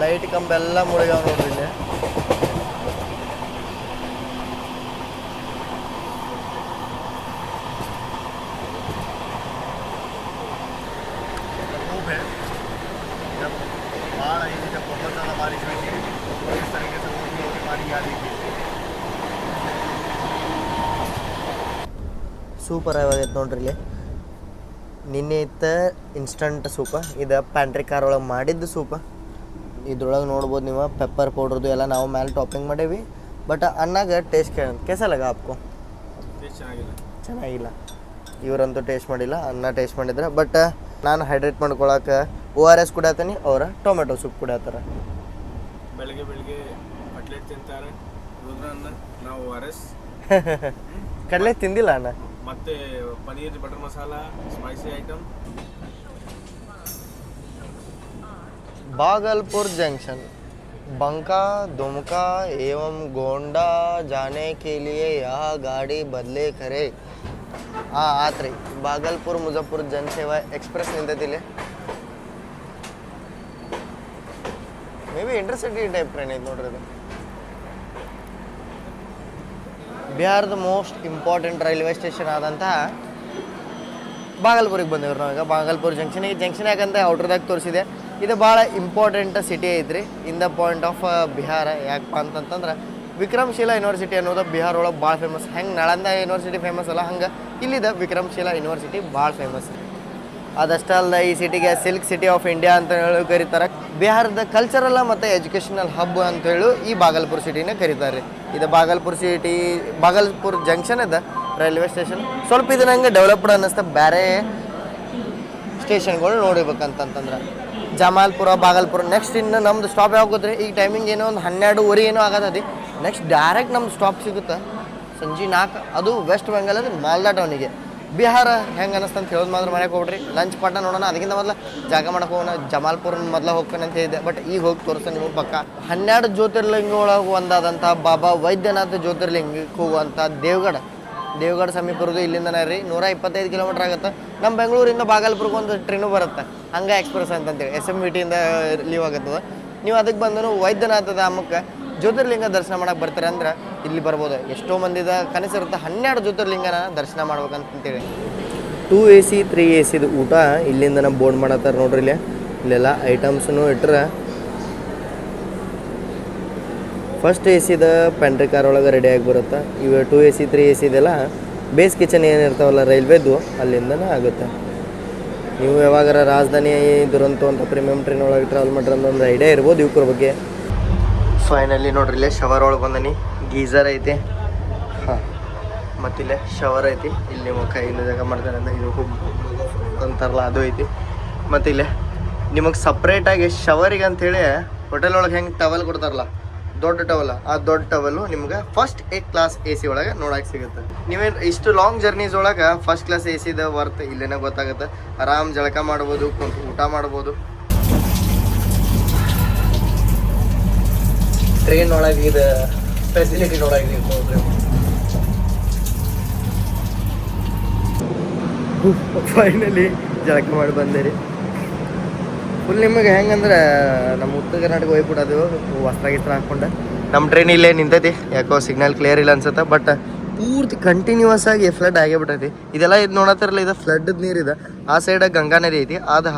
ಲೈಟ್ ಕಂಬ ಎಲ್ಲ ಮುಳುಗ್ಯಾವ ನೋಡ್ರಿ ಇಲ್ಲಿ. खूब है जब बाढ़ आई थी, जब बहुत ज़्यादा बारिश हुई थी तो इस तरीके से वो हमारी याद की. ಸೂಪರ್ ಆಗೈತೆ ನೋಡ್ರಿ ಇಲ್ಲಿ. ನಿನ್ನೆ ಇತ್ತು ಇನ್ಸ್ಟಂಟ್ ಸೂಪ, ಇದು ಪ್ಯಾಂಟ್ರಿ ಕಾರ್ ಒಳಗೆ ಮಾಡಿದ್ದು ಸೂಪ. ಇದ್ರೊಳಗೆ ನೋಡ್ಬೋದು ನೀವು ಪೆಪ್ಪರ್ ಪೌಡ್ರದ್ದು ಎಲ್ಲ ನಾವು ಮೇಲೆ ಟಾಪಿಂಗ್ ಮಾಡೇವಿ. ಬಟ್ ಅನ್ನಾಗ ಟೇಸ್ಟ್ ಕೇಸಲ್ಲ ಆಪ್ಕೋ ಚೆನ್ನಾಗಿಲ್ಲ. ಇವರಂತೂ ಟೇಸ್ಟ್ ಮಾಡಿಲ್ಲ, ಅನ್ನ ಟೇಸ್ಟ್ ಮಾಡಿದ್ರೆ. ಬಟ್ ನಾನು ಹೈಡ್ರೇಟ್ ಮಾಡ್ಕೊಳಕ್ಕೆ ORS ಕುಡಿಯತ್ತೀನಿ, ಅವರ ಟೊಮೆಟೊ ಸೂಪ್ ಕುಡಿಯತ್ತಾರ. ಬೆಳಗ್ಗೆ ಕಟ್ಲೆಟ್ ತಿಂತಾರೆ, ನಾವು ORS. ಕಡಲೆ ತಿಂದಿಲ್ಲ ಅಣ್ಣ. ಮತ್ತೆ paneer butter masala spicy item. Bhagalpur junction Banka Dumka एवं गोंडा जाने के लिए यह गाड़ी बदले करे. आत रही भागलपुर मुजफ्फर जनसेवा एक्सप्रेस निंततिले. May be intercity type train ಐತೆ ನೋಡ್ರಿ ಅದು. ಬಿಹಾರದ ಮೋಸ್ಟ್ ಇಂಪಾರ್ಟೆಂಟ್ ರೈಲ್ವೆ ಸ್ಟೇಷನ್ ಆದಂತಹ ಬಾಗಲ್ಪುರಿಗೆ ಬಂದೇವ್ರಿ ನಾವೀಗ. ಬಾಗಲ್ಪುರ್ ಜಂಕ್ಷನ್ ಯಾಕಂತ ಔಟ್ರದಾಗ ತೋರಿಸಿದೆ. ಇದು ಭಾಳ ಇಂಪಾರ್ಟೆಂಟ್ ಸಿಟಿ ಐತ್ರಿ in the point of Bihar. ಯಾಕಪ್ಪ ಅಂತಂತಂದ್ರೆ ವಿಕ್ರಮಶೀಲಾ ಯೂನಿವರ್ಸಿಟಿ ಅನ್ನೋದು ಬಿಹಾರ ಒಳಗೆ ಭಾಳ ಫೇಮಸ್. ಹೆಂಗೆ ನಳಂದ ಯೂನಿವರ್ಸಿಟಿ ಫೇಮಸ್ ಅಲ್ಲ, ಹಂಗೆ ಇಲ್ಲಿದೆ ವಿಕ್ರಮಶೀಲಾ ಯೂನಿವರ್ಸಿಟಿ ಭಾಳ ಫೇಮಸ್. ಅದಷ್ಟೇ ಅಲ್ಲ, ಈ ಸಿಟಿಗೆ ಸಿಲ್ಕ್ ಸಿಟಿ ಆಫ್ ಇಂಡಿಯಾ ಅಂತ ಹೇಳಿ ಕರೀತಾರೆ. ಬಿಹಾರದ ಕಲ್ಚರಲ್ಲ ಮತ್ತು ಎಜುಕೇಷನಲ್ ಹಬ್ ಅಂತ ಹೇಳಿ ಈ ಬಾಗಲ್ಪುರ್ ಸಿಟಿನ ಕರೀತಾರೆ. ಇದು ಬಾಗಲ್ಪುರ್ ಜಂಕ್ಷನ್ ಇದೆ ರೈಲ್ವೆ ಸ್ಟೇಷನ್. ಸ್ವಲ್ಪ ಇದು ನಂಗೆ ಡೆವಲಪ್ಡ್ ಅನ್ನಿಸ್ತಾ. ಬೇರೆ ಸ್ಟೇಷನ್ಗಳು ನೋಡಿಬೇಕಂತಂದ್ರೆ ಜಮಾಲ್ಪುರ, ಬಾಗಲ್ಪುರ. ನೆಕ್ಸ್ಟ್ ಇನ್ನು ನಮ್ದು ಸ್ಟಾಪ್ ಯಾವಾಗ ಗೊತ್ತ್ರಿ? ಈಗ ಟೈಮಿಂಗ್ ಏನೋ ಒಂದು 12:30 ಏನೋ ಆಗತ್ತದಿ. ನೆಕ್ಸ್ಟ್ ಡೈರೆಕ್ಟ್ ನಮ್ದು ಸ್ಟಾಪ್ ಸಿಗುತ್ತೆ ಸಂಜೆ 4. ಅದು ವೆಸ್ಟ್ ಬೆಂಗಾಲ್ ಅದು ಮಾಲ್ದಾ ಟೌನಿಗೆ. ಬಿಹಾರ ಹೆಂಗೆ ಅನ್ನಿಸ್ತಂತ ಹೇಳೋದು ಮಾತ್ರ ಮನೆಗೆ ಹೋಗ್ರಿ. ಲಂಚ್ ಪಾಠ ನೋಡೋಣ. ಅದಕ್ಕಿಂತ ಮೊದಲು ಜಾಗ ಮಾಡಕ್ಕೆ ಹೋಗೋಣ. ಜಮಾಲ್ಪುರ ಮೊದಲು ಹೋಗ್ತಾನೆ ಅಂತ ಹೇಳಿದೆ, ಬಟ್ ಈಗ ಹೋಗಿ ತೋರಿಸ್ತಾನೆ ನಿಮಗೆ ಪಕ್ಕ. 12 ಜ್ಯೋತಿರ್ಲಿಂಗ ಒಳಗೆ ಒಂದಾದಂಥ ಬಾಬಾ ವೈದ್ಯನಾಥ ಜ್ಯೋತಿರ್ಲಿಂಗಕ್ಕೆ ಹೋಗುವಂಥ ದೇವಗಢ ಸಮೀಪ ಇರೋದು ಇಲ್ಲಿಂದನೇ ರೀ. 125 ಕಿಲೋಮೀಟ್ರ್ ಆಗುತ್ತೆ. ನಮ್ಮ ಬೆಂಗಳೂರಿಂದ ಬಾಗಲ್ಪುರ್ಗೆ ಒಂದು ಟ್ರೈನು ಬರುತ್ತೆ, ಹಂಗೆ ಎಕ್ಸ್ಪ್ರೆಸ್ ಅಂತಂತೇಳಿ SMVTಯಿಂದ ಲೀವ್ ಆಗುತ್ತದೆ. ನೀವು ಅದಕ್ಕೆ ಬಂದರೂ ವೈದ್ಯನಾಥ ಧಾಮಕ್ಕೆ ಜ್ಯೋತಿರ್ಲಿಂಗ ದರ್ಶನ ಮಾಡಕ್ಕೆ ಬರ್ತಾರೆ ಅಂದ್ರೆ ಇಲ್ಲಿ ಬರ್ಬೋದು. ಎಷ್ಟೋ ಮಂದಿದ ಕನಸಿರುತ್ತೆ 12 ಜ್ಯೋತಿರ್ಲಿಂಗನ ದರ್ಶನ ಮಾಡ್ಬೇಕಂತಂತೇಳಿ. 2 AC 3 ACದು ಊಟ ಇಲ್ಲಿಂದ ಬೋರ್ಡ್ ಮಾಡತ್ತಾರೆ ನೋಡ್ರಿ. ಇಲ್ಲೆಲ್ಲ ಐಟಮ್ಸ್ನು ಇಟ್ಟರೆ ಫಸ್ಟ್ AC ಪ್ಯಾಂಟ್ರಿ ಕಾರ್ ಒಳಗೆ ರೆಡಿಯಾಗಿ ಬರುತ್ತೆ. ಇವು 2 AC 3 AC ಇದೆಲ್ಲ ಬೇಸ್ ಕಿಚನ್ ಏನಿರ್ತಾವಲ್ಲ ರೈಲ್ವೆದು, ಅಲ್ಲಿಂದನೇ ಆಗುತ್ತೆ. ನೀವು ಯಾವಾಗಾರ ರಾಜಧಾನಿ ದುರಂತೋ ಅಂತ ಪ್ರೀಮಿಯಮ್ ಟ್ರೈನ್ ಒಳಗೆ ಟ್ರಾವೆಲ್ ಮಾಡ್ರಿ ಒಂದು ಐಡಿಯಾ ಇರ್ಬೋದು ಇವ್ರ ಬಗ್ಗೆ. ಫೈನಲಿ ನೋಡ್ರಿ, ಇಲ್ಲೇ ಶವರ್ ಒಳಗೆ ಬಂದನಿ. ಗೀಝರ್ ಐತಿ, ಹಾಂ, ಮತ್ತಿಲ್ಲೇ ಶವರ್ ಐತಿ. ಇಲ್ಲಿ ನಿಮ್ಮ ಕೈಯಿಂದ ಜಾಗ ಮಾಡ್ತಾರೆ ಅಂತ ಇದು ಅಂತಾರಲ್ಲ ಅದು ಐತಿ. ಮತ್ತಿಲ್ಲೇ ನಿಮಗೆ ಸಪ್ರೇಟಾಗಿ ಶವರಿಗೆ ಅಂಥೇಳಿ ಹೋಟೆಲ್ ಒಳಗೆ ಹೆಂಗೆ ಟವಲ್ ಕೊಡ್ತಾರಲ್ಲ, ದೊಡ್ಡ ಟವಲ್, ಆ ದೊಡ್ಡ ಟವಲು ನಿಮ್ಗೆ ಫಸ್ಟ್ ಕ್ಲಾಸ್ AC ಒಳಗೆ ನೋಡಕ್ಕೆ ಸಿಗುತ್ತೆ. ನೀವೇನು ಇಷ್ಟು ಲಾಂಗ್ ಜರ್ನೀಸ್ ಒಳಗೆ ಫಸ್ಟ್ ಕ್ಲಾಸ್ ACದ ವರ್ತ್ ಇಲ್ಲೇನೇ ಗೊತ್ತಾಗುತ್ತೆ. ಆರಾಮ್ ಜಳಕ ಮಾಡ್ಬೋದು, ಕುಂತು ಊಟ ಮಾಡ್ಬೋದು. ಟ್ರೈನ್ ಒಳಗೆ ಇದು ಫೆಸಿಲಿಟಿ ನೋಡಕ್ಕೆ ನೋಡ್ರಿ. ಫೈನಲಿ ಜಳಕ ಮಾಡಿ ಬಂದೆ. ಫುಲ್ ನಿಮಗೆ ಹೆಂಗಂದ್ರೆ ನಮ್ಮ ಉತ್ತರ ಕರ್ನಾಟಕ ಹೋಗ್ಬಿಡೋದು ವಸ್ತ್ರ ಹಾಕ್ಕೊಂಡು. ನಮ್ಮ ಟ್ರೈನ್ ಇಲ್ಲೇ ನಿಂತೈತಿ, ಯಾಕೋ ಸಿಗ್ನಲ್ ಕ್ಲಿಯರ್ ಇಲ್ಲ ಅನ್ಸುತ್ತೆ. ಬಟ್ ಪೂರ್ತಿ ಕಂಟಿನ್ಯೂಸ್ ಆಗಿ ಫ್ಲಡ್ ಆಗೇ ಬಿಟ್ಟೈತಿ. ಇದೆಲ್ಲ ಇದು ನೋಡತ್ತಿರಲ್ಲ, ಇದು ಫ್ಲಡ್ದ ನೀರಿದೆ. ಆ ಸೈಡ್ ಗಂಗಾ ನದಿ ಐತಿ, ಅದು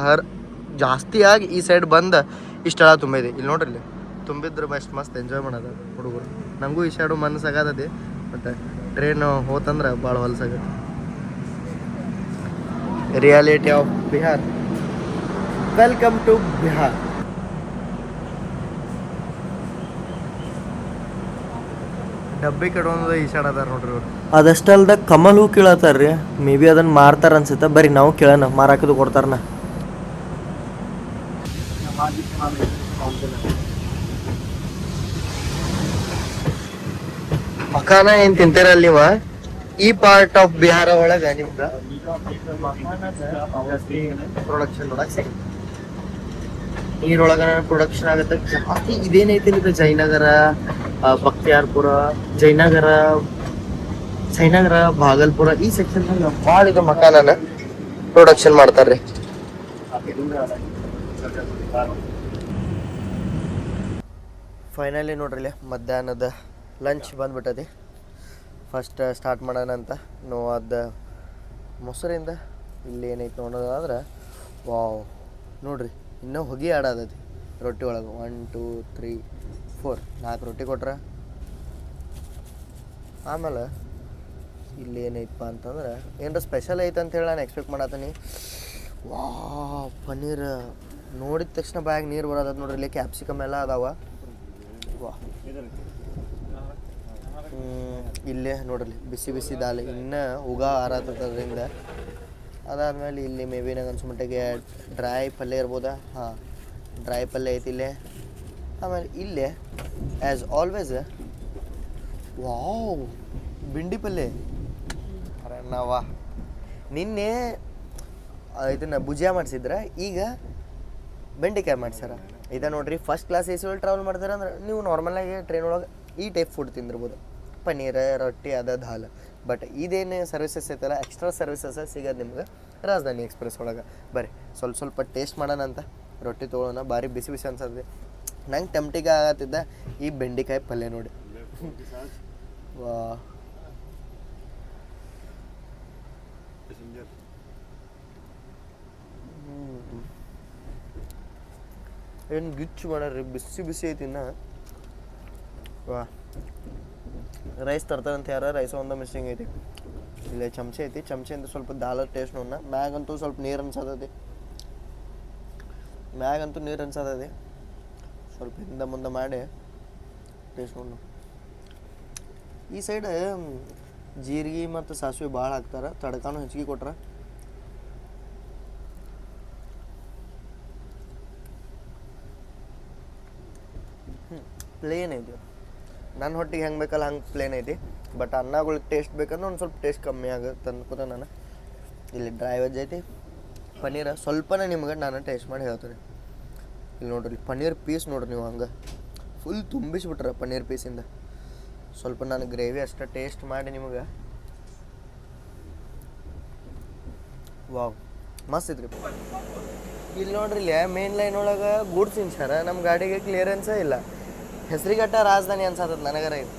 ಜಾಸ್ತಿ ಆಗಿ ಈ ಸೈಡ್ ಬಂದು ಇಷ್ಟೆಲ್ಲ ತುಂಬಿದೆ. ಇಲ್ಲಿ ನೋಡ್ರಿ, ಇಲ್ಲಿ ತುಂಬಿದ್ರೆ ಬೆಸ್ಟ್ ಮಸ್ತ್ ಎಂಜಾಯ್ ಮಾಡೋದು ಹುಡುಗರು. ನನಗೂ ಈ ಸೈಡು ಮನಸ್ಸಾಗತೈತಿ. ಬಟ್ ಟ್ರೈನ್ ಹೋತಂದ್ರೆ ಭಾಳ ಹೊಲಸಾಗತ್ತೆ. Reality of Bihar. Welcome to Bihar. ಡಬ್ಬಿ ಕಡೊಂದು ಈ ಸೈಡ್ ಅದಾರ ನೋಡ್ರಿ ಅವ್ರು. ಅದಷ್ಟಲ್ದ ಕಮಲ್ ಹೂ ಕೀಳತ್ತಾರ್ರಿ. ಮೇ ಬಿ ಅದನ್ನ ಮಾರ್ತಾರ ಅನ್ಸುತ್ತೆ. ಬರ್ರಿ ನಾವು ಕೇಳೋಣ, ಮಾರಾಕದು ಕೊಡ್ತಾರನ. ಮಕಾನ ಏನ್ ತಿಂತೀರಲ್ಲ ನೀವ, ಈ ಪಾರ್ಟ್ ಆಫ್ ಬಿಹಾರ ಒಳಗ ನಿಮ್ಗೆ ಪ್ರೊಡಕ್ಷನ್ ನೋಡಕ್ ಸಿಗುತ್ತೆ. ನೀರೊಳಗ ಪ್ರೊಡಕ್ಷನ್ ಆಗುತ್ತೆ ಜಾಸ್ತಿ. ಇದೇನೈತಿ ಇದು ಜಯನಗರ, ಬಕ್ತಿಯಾರ್ಪುರ, ಜಯನಗರ, ಭಾಗಲ್ಪುರ ಈ ಸೆಕ್ಷನ್ ಭಾಳ ಇದು ಮಕಾನನ ಪ್ರೊಡಕ್ಷನ್ ಮಾಡ್ತಾರ್ರಿ. ಫೈನಲಿ ನೋಡ್ರಿ, ಮಧ್ಯಾಹ್ನದ ಲಂಚ್ ಬಂದ್ಬಿಟ್ಟತಿ. ಫಸ್ಟ್ ಸ್ಟಾರ್ಟ್ ಮಾಡೋಣ ಅಂತ ನೋವಾದ ಮೊಸರಿಂದ ಇಲ್ಲಿ ಏನೈತೆ ನೋಡೋದಾದ್ರೆ, ವಾವ್ ನೋಡ್ರಿ, ಇನ್ನೂ ಹೊಗೆ ಆಡೋದೈತಿ ರೊಟ್ಟಿ ಒಳಗೆ. 1 2 3 4 4 ರೊಟ್ಟಿ ಕೊಟ್ರೆ. ಆಮೇಲೆ ಇಲ್ಲಿ ಏನೈತಪ್ಪ ಅಂತಂದ್ರೆ ಏನಾರ ಸ್ಪೆಷಲ್ ಐತೆ ಅಂತೇಳಿ ನಾನು ಎಕ್ಸ್ಪೆಕ್ಟ್ ಮಾಡತ್ತೀನಿ. ವಾ ಪನ್ನೀರ್ ನೋಡಿದ ತಕ್ಷಣ ಬ್ಯಾಗ್ ನೀರು ಬರೋದು ನೋಡ್ರಿ. ಇಲ್ಲಿ ಕ್ಯಾಪ್ಸಿಕಮ್ ಎಲ್ಲ ಅದಾವ. ವಾ ಇಲ್ಲೇ ನೋಡ್ರಿ ಬಿಸಿ ಬಿಸಿ ದಾಲ್ ಇನ್ನೂ ಉಗ ಆರತ್ತದ್ರಿಂದ. ಅದಾದಮೇಲೆ ಇಲ್ಲಿ ಮೇ ಬಿ ನಂಗೆ ಅನ್ಸ್ಮಟ್ಟಿಗೆ ಡ್ರೈ ಪಲ್ಯ ಇರ್ಬೋದಾ. ಹಾಂ, ಡ್ರೈ ಪಲ್ಯ ಐತಿ ಇಲ್ಲೇ. ಆಮೇಲೆ ಇಲ್ಲೇ ಆ್ಯಸ್ ಆಲ್ವೇಸ್ ವಾವ್ ಬೆಂಡಿ ಪಲ್ಯ. ಅರೆ ನಾವಾ ನಿನ್ನೆ ಇದನ್ನು ಭುಜಿಯಾ ಮಾಡಿಸಿದ್ರೆ ಈಗ ಬೆಂಡೆಕಾಯಿ ಮಾಡ್ಸ್ಯಾರ. ಇದು ನೋಡ್ರಿ ಫಸ್ಟ್ ಕ್ಲಾಸ್ ಎ ಸಿ ಒಳಗೆ ಟ್ರಾವೆಲ್ ಮಾಡ್ತಾರೆ ಅಂದ್ರೆ ನೀವು ನಾರ್ಮಲಾಗಿ ಟ್ರೈನ್ ಒಳಗೆ ಈ ಟೈಪ್ ಫುಡ್ ತಿಂದಿರ್ಬೋದು, ಪನ್ನೀರ್ ರೊಟ್ಟಿ ದಾಲ್. ಬಟ್ ಇದೇನು ಸರ್ವಿಸಸ್ ಐತಲ್ಲ, ಎಕ್ಸ್ಟ್ರಾ ಸರ್ವಿಸಸ್ ಸಿಗೋದು ನಿಮ್ಗೆ ರಾಜಧಾನಿ ಎಕ್ಸ್ಪ್ರೆಸ್ ಒಳಗೆ. ಬರ್ರಿ ಸ್ವಲ್ಪ ಟೇಸ್ಟ್ ಮಾಡೋಣ ಅಂತ ರೊಟ್ಟಿ ತೊಗೊಳೋಣ. ಭಾರಿ ಬಿಸಿ ಬಿಸಿ ಅನ್ಸತ್ತೆ. ನಂಗೆ ಟೆಂಪ್ಟಿಗೆ ಆಗತ್ತಿದ್ದ ಈ ಬೆಂಡೆಕಾಯಿ ಪಲ್ಯ ನೋಡಿ. ವಾ ಏನು ಗಿಚ್ಚು ಮಾಡ್ರಿ, ಬಿಸಿ ಬಿಸಿ ಐತಿ ಇನ್ನ. ವಾ ರೈಸ್ ತರ್ತಾರಂತ ಯಾರ ರೈಸ್ ಒಂದು ಮಿಸ್ಸಿಂಗ್ ಐತಿ. ಇಲ್ಲೇ ಚಮಚೆ ಐತಿ, ಚಮಚೆಯಿಂದ ಸ್ವಲ್ಪ ದಾಲ್ ಟೇಸ್ಟ್ ನೋಡೋಣ. ಮ್ಯಾಗಂತೂ ಸ್ವಲ್ಪ ನೀರು ಅನ್ಸತೈತಿ, ಮ್ಯಾಗಂತೂ ನೀರು ಅನ್ಸತೈತಿ. ಸ್ವಲ್ಪ ಹಿಂದೆ ಮುಂದೆ ಮಾಡಿ ಟೇಸ್ಟ್ ನೋಡೋಣ. ಈ ಸೈಡ್ ಜೀರಿಗೆ ಮತ್ತು ಸಾಸಿವೆ ಭಾಳ ಹಾಕ್ತಾರೆ, ತಡ್ಕಾನು ಹೆಚ್ಚಿಗೆ ಕೊಟ್ರೆ. ಪ್ಲೇನ್ ಐತಿ, ನನ್ನ ಹೊಟ್ಟಿಗೆ ಹೆಂಗೆ ಬೇಕಲ್ಲ ಹಂಗೆ ಪ್ಲೇನ್ ಐತಿ. ಬಟ್ ಅನ್ನಗಳಿಗೆ ಟೇಸ್ಟ್ ಬೇಕಂದ್ರೆ ಒಂದು ಸ್ವಲ್ಪ ಟೇಸ್ಟ್ ಕಮ್ಮಿ ಆಗುತ್ತೆ ಅನ್ಕೋತ ನಾನು. ಇಲ್ಲಿ ಡ್ರೈ ವೆಜ್ ಐತಿ, ಪನ್ನೀರ ಸ್ವಲ್ಪನೇ ನಿಮ್ಗೆ ನಾನು ಟೇಸ್ಟ್ ಮಾಡಿ ಹೇಳ್ತೀನಿ. ಇಲ್ಲಿ ನೋಡ್ರಿ ಪನ್ನೀರ್ ಪೀಸ್ ನೋಡ್ರಿ, ನೀವು ಹಂಗೆ ಫುಲ್ ತುಂಬಿಸ್ಬಿಟ್ರೆ ಪನ್ನೀರ್ ಪೀಸಿಂದ. ಸ್ವಲ್ಪ ನಾನು ಗ್ರೇವಿ ಅಷ್ಟೇ ಟೇಸ್ಟ್ ಮಾಡಿ ನಿಮಗೆ. ವಾವ್ ಮಸ್ತ್ ಐತ್ರಿ. ಇಲ್ಲಿ ನೋಡ್ರಿ ಇಲ್ಲಿ ಮೇನ್ ಲೈನ್ ಒಳಗೆ ಗೂಡ್ಸ್ ಇನ್ಸಾರ, ನಮ್ಮ ಗಾಡಿಗೆ ಕ್ಲಿಯರೆನ್ಸೇ ಇಲ್ಲ. ಹೆಸರಿಗಟ್ಟ ರಾಜಧಾನಿ ಅನ್ಸತ್ತದ ನನಗರ. ಇದು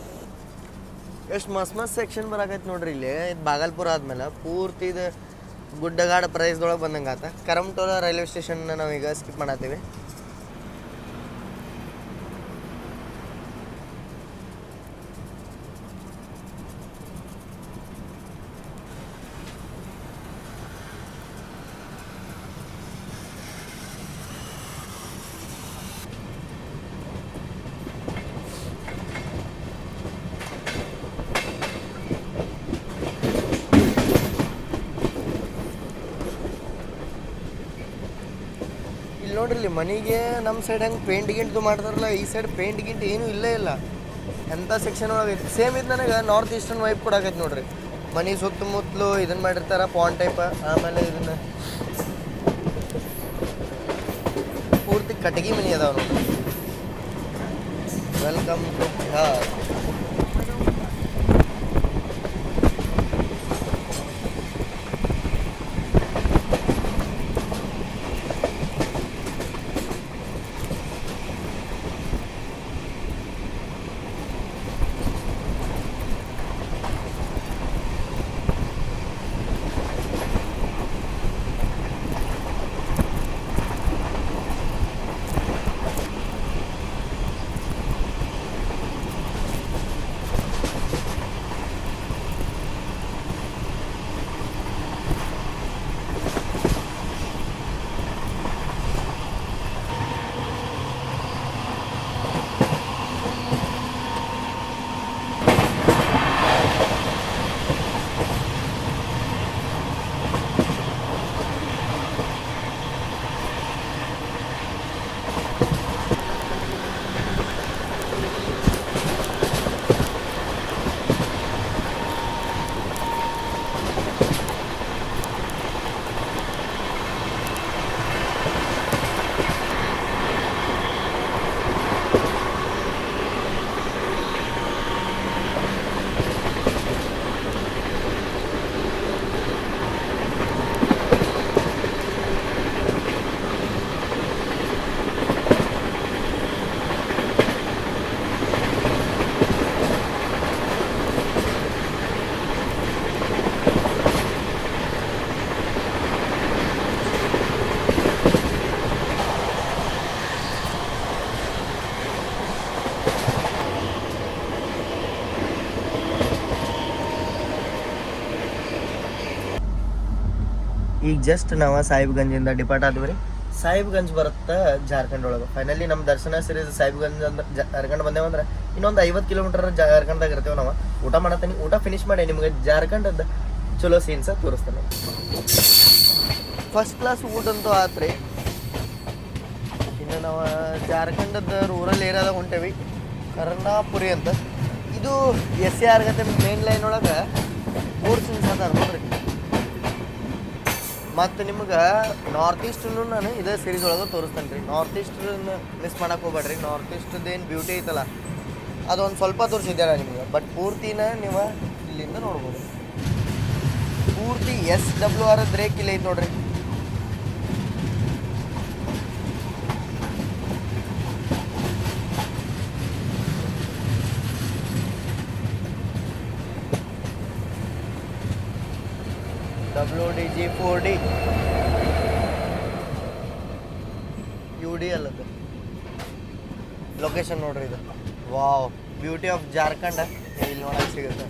ಎಷ್ಟು ಮಸ್ತ್ ಸೆಕ್ಷನ್ ಬರಾಕೈತಿ ನೋಡ್ರಿ. ಇಲ್ಲಿ ಇದು ಬಾಗಲ್ಪುರ ಆದ್ಮೇಲೆ ಪೂರ್ತಿ ಇದು ಗುಡ್ಡಗಾಡ ಪ್ರದೇಶದೊಳಗೆ ಬಂದಂಗೆ ಆತ. ಕರಮಟೋಲ ರೈಲ್ವೆ ಸ್ಟೇಷನ್ನ ನಾವೀಗ ಸ್ಕಿಪ್ ಮಾಡತ್ತೀವಿ. ನೋಡ್ರಿ ಇಲ್ಲಿ ಮನೆಗೆ ನಮ್ಮ ಸೈಡ್ ಹೆಂಗೆ ಪೇಂಟ್ ಗಿಂಟು ಮಾಡ್ತಾರಲ್ಲ, ಈ ಸೈಡ್ ಪೇಂಟ್ ಗಿಂಟ್ ಏನೂ ಇಲ್ಲೇ ಇಲ್ಲ. ಎಂಥ ಸೆಕ್ಷನ್ ಒಳಗೈತಿ. ಸೇಮ್ ಇದು ನನಗೆ ನಾರ್ತ್ ಈಸ್ಟರ್ನ್ ವೈಪ್ ಕೊಡಾಕೈತಿ ನೋಡ್ರಿ. ಮನೆ ಸುತ್ತಮುತ್ತಲು ಇದನ್ನು ಮಾಡಿರ್ತಾರೆ ಪಾಂಡ್ ಟೈಪ. ಆಮೇಲೆ ಇದನ್ನು ಪೂರ್ತಿ ಕಟಗಿ ಮನೆ ಅದಾವ ನೋಡ್ರಿ. Welcome to Bihar. ಈಗ ಜಸ್ಟ್ ನಾವು ಸಾಹಿಬ್ಗಂಜಿಂದ ಡಿಪಾರ್ಟ್ ಆದ್ವಿ ರೀ. ಸಾಹಿಬ್ಗಂಜ್ ಬರುತ್ತೆ ಜಾರ್ಖಂಡ್ ಒಳಗೆ. ಫೈನಲಿ ನಮ್ಮ ದರ್ಶನ ಸೀರೀಸ್ ಸಾಹಿಬ್ಗಂಜ್ ಅಂದ್ರೆ ಜಾರ್ಖಂಡ್ ಬಂದೇವಂದ್ರೆ ಇನ್ನೊಂದು 50 ಕಿಲೋಮೀಟರ್ ಜಾರ್ಖಂಡ್ದಾಗ ಇರ್ತೀವಿ ನಾವು. ಊಟ ಮಾಡತ್ತೀನಿ, ಊಟ ಫಿನಿಶ್ ಮಾಡಿ ನಿಮಗೆ ಜಾರ್ಖಂಡದ ಚಲೋ ಸೀನ್ಸ ತೋರಿಸ್ತೇನೆ. ಫಸ್ಟ್ ಕ್ಲಾಸ್ ಊಟ ಅಂತೂ ಆತ್ರಿ. ಇನ್ನು ನಾವು ಜಾರ್ಖಂಡದ ರೂರಲ್ ಏರಿಯಾದಾಗ ಹೊಂಟೇವಿ, ಕರ್ನಾಪುರಿ ಅಂತ. ಇದು SAR ಗತೆ ಮೇನ್ ಲೈನ್ ಒಳಗೆ 3 ಸೀನ್ಸ್ ಅದಾರ ನೋಡ್ರಿ. ಮತ್ತು ನಿಮ್ಗೆ ನಾರ್ತ್ ಈಸ್ಟನ್ನು ನಾನು ಇದೇ ಸೀರೀಸ್ ಒಳಗೆ ತೋರಿಸ್ತೇನೆ ರೀ. ನಾರ್ತ್ ಈಸ್ಟನ್ನ ಮಿಸ್ ಮಾಡಕ್ಕೆ ಹೋಗ್ಬೇಡ್ರಿ. ನಾರ್ತ್ ಈಸ್ಟ್ದೇನು ಬ್ಯೂಟಿ ಐತಲ್ಲ ಅದೊಂದು ಸ್ವಲ್ಪ ತೋರಿಸಿದ್ದೆ ನಾನು ನಿಮ್ಗೆ. ಬಟ್ ಪೂರ್ತಿನ ನೀವು ಇಲ್ಲಿಂದ ನೋಡ್ಬೋದು. ಪೂರ್ತಿ SWR ಬ್ರೇಕ್ ಇಲ್ಲ ಐತೆ ನೋಡ್ರಿ. WDG 4D UD ಅಲ್ಲದು ಲೊಕೇಶನ್ ನೋಡ್ರಿ. ಇದು ವಾವ್, ಬ್ಯೂಟಿ ಆಫ್ ಜಾರ್ಖಂಡ್ ಇಲ್ಲಿ ನೋಡಕ್ಕೆ ಸಿಗುತ್ತೆ.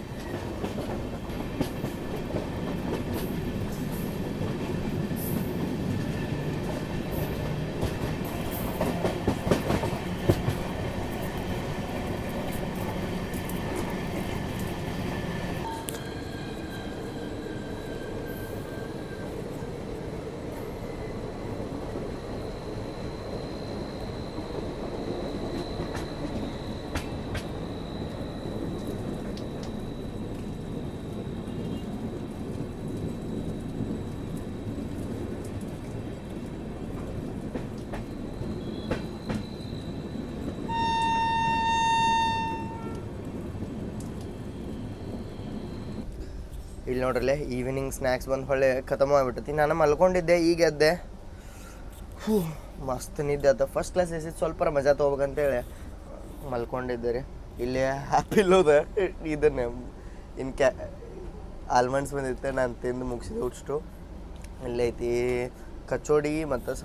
ಇಲ್ಲಿ ನೋಡ್ರಲ್ಲೇ ಈವ್ನಿಂಗ್ ಸ್ನ್ಯಾಕ್ಸ್ ಬಂದು ಹೊಳ್ಳೆ ಖತಮ್ ಆಗಿಬಿಟ್ಟತಿ. ನಾನು ಮಲ್ಕೊಂಡಿದ್ದೆ, ಈಗ ಎದ್ದೆ. ಮಸ್ತ್ ನಿದ್ದೆ ಆತ. ಫಸ್ಟ್ ಕ್ಲಾಸ್ ಎಸಿ ಸ್ವಲ್ಪ ಮಜಾ ತೊಗೋಬೇಕಂತೇಳಿ ಮಲ್ಕೊಂಡಿದ್ದೆ ರೀ. ಇಲ್ಲಿ ಹ್ಯಾಪಿಲ್ಲೋದ ಇದನ್ನು ಆಲ್ಮಂಡ್ಸ್ ಬಂದಿತ್ತೆ, ನಾನು ತಿಂದು ಮುಗಿಸಿದೆ ಉಷ್ಟು. ಇಲ್ಲೈತಿ ಕಚೋಡಿ ಮತ್ತು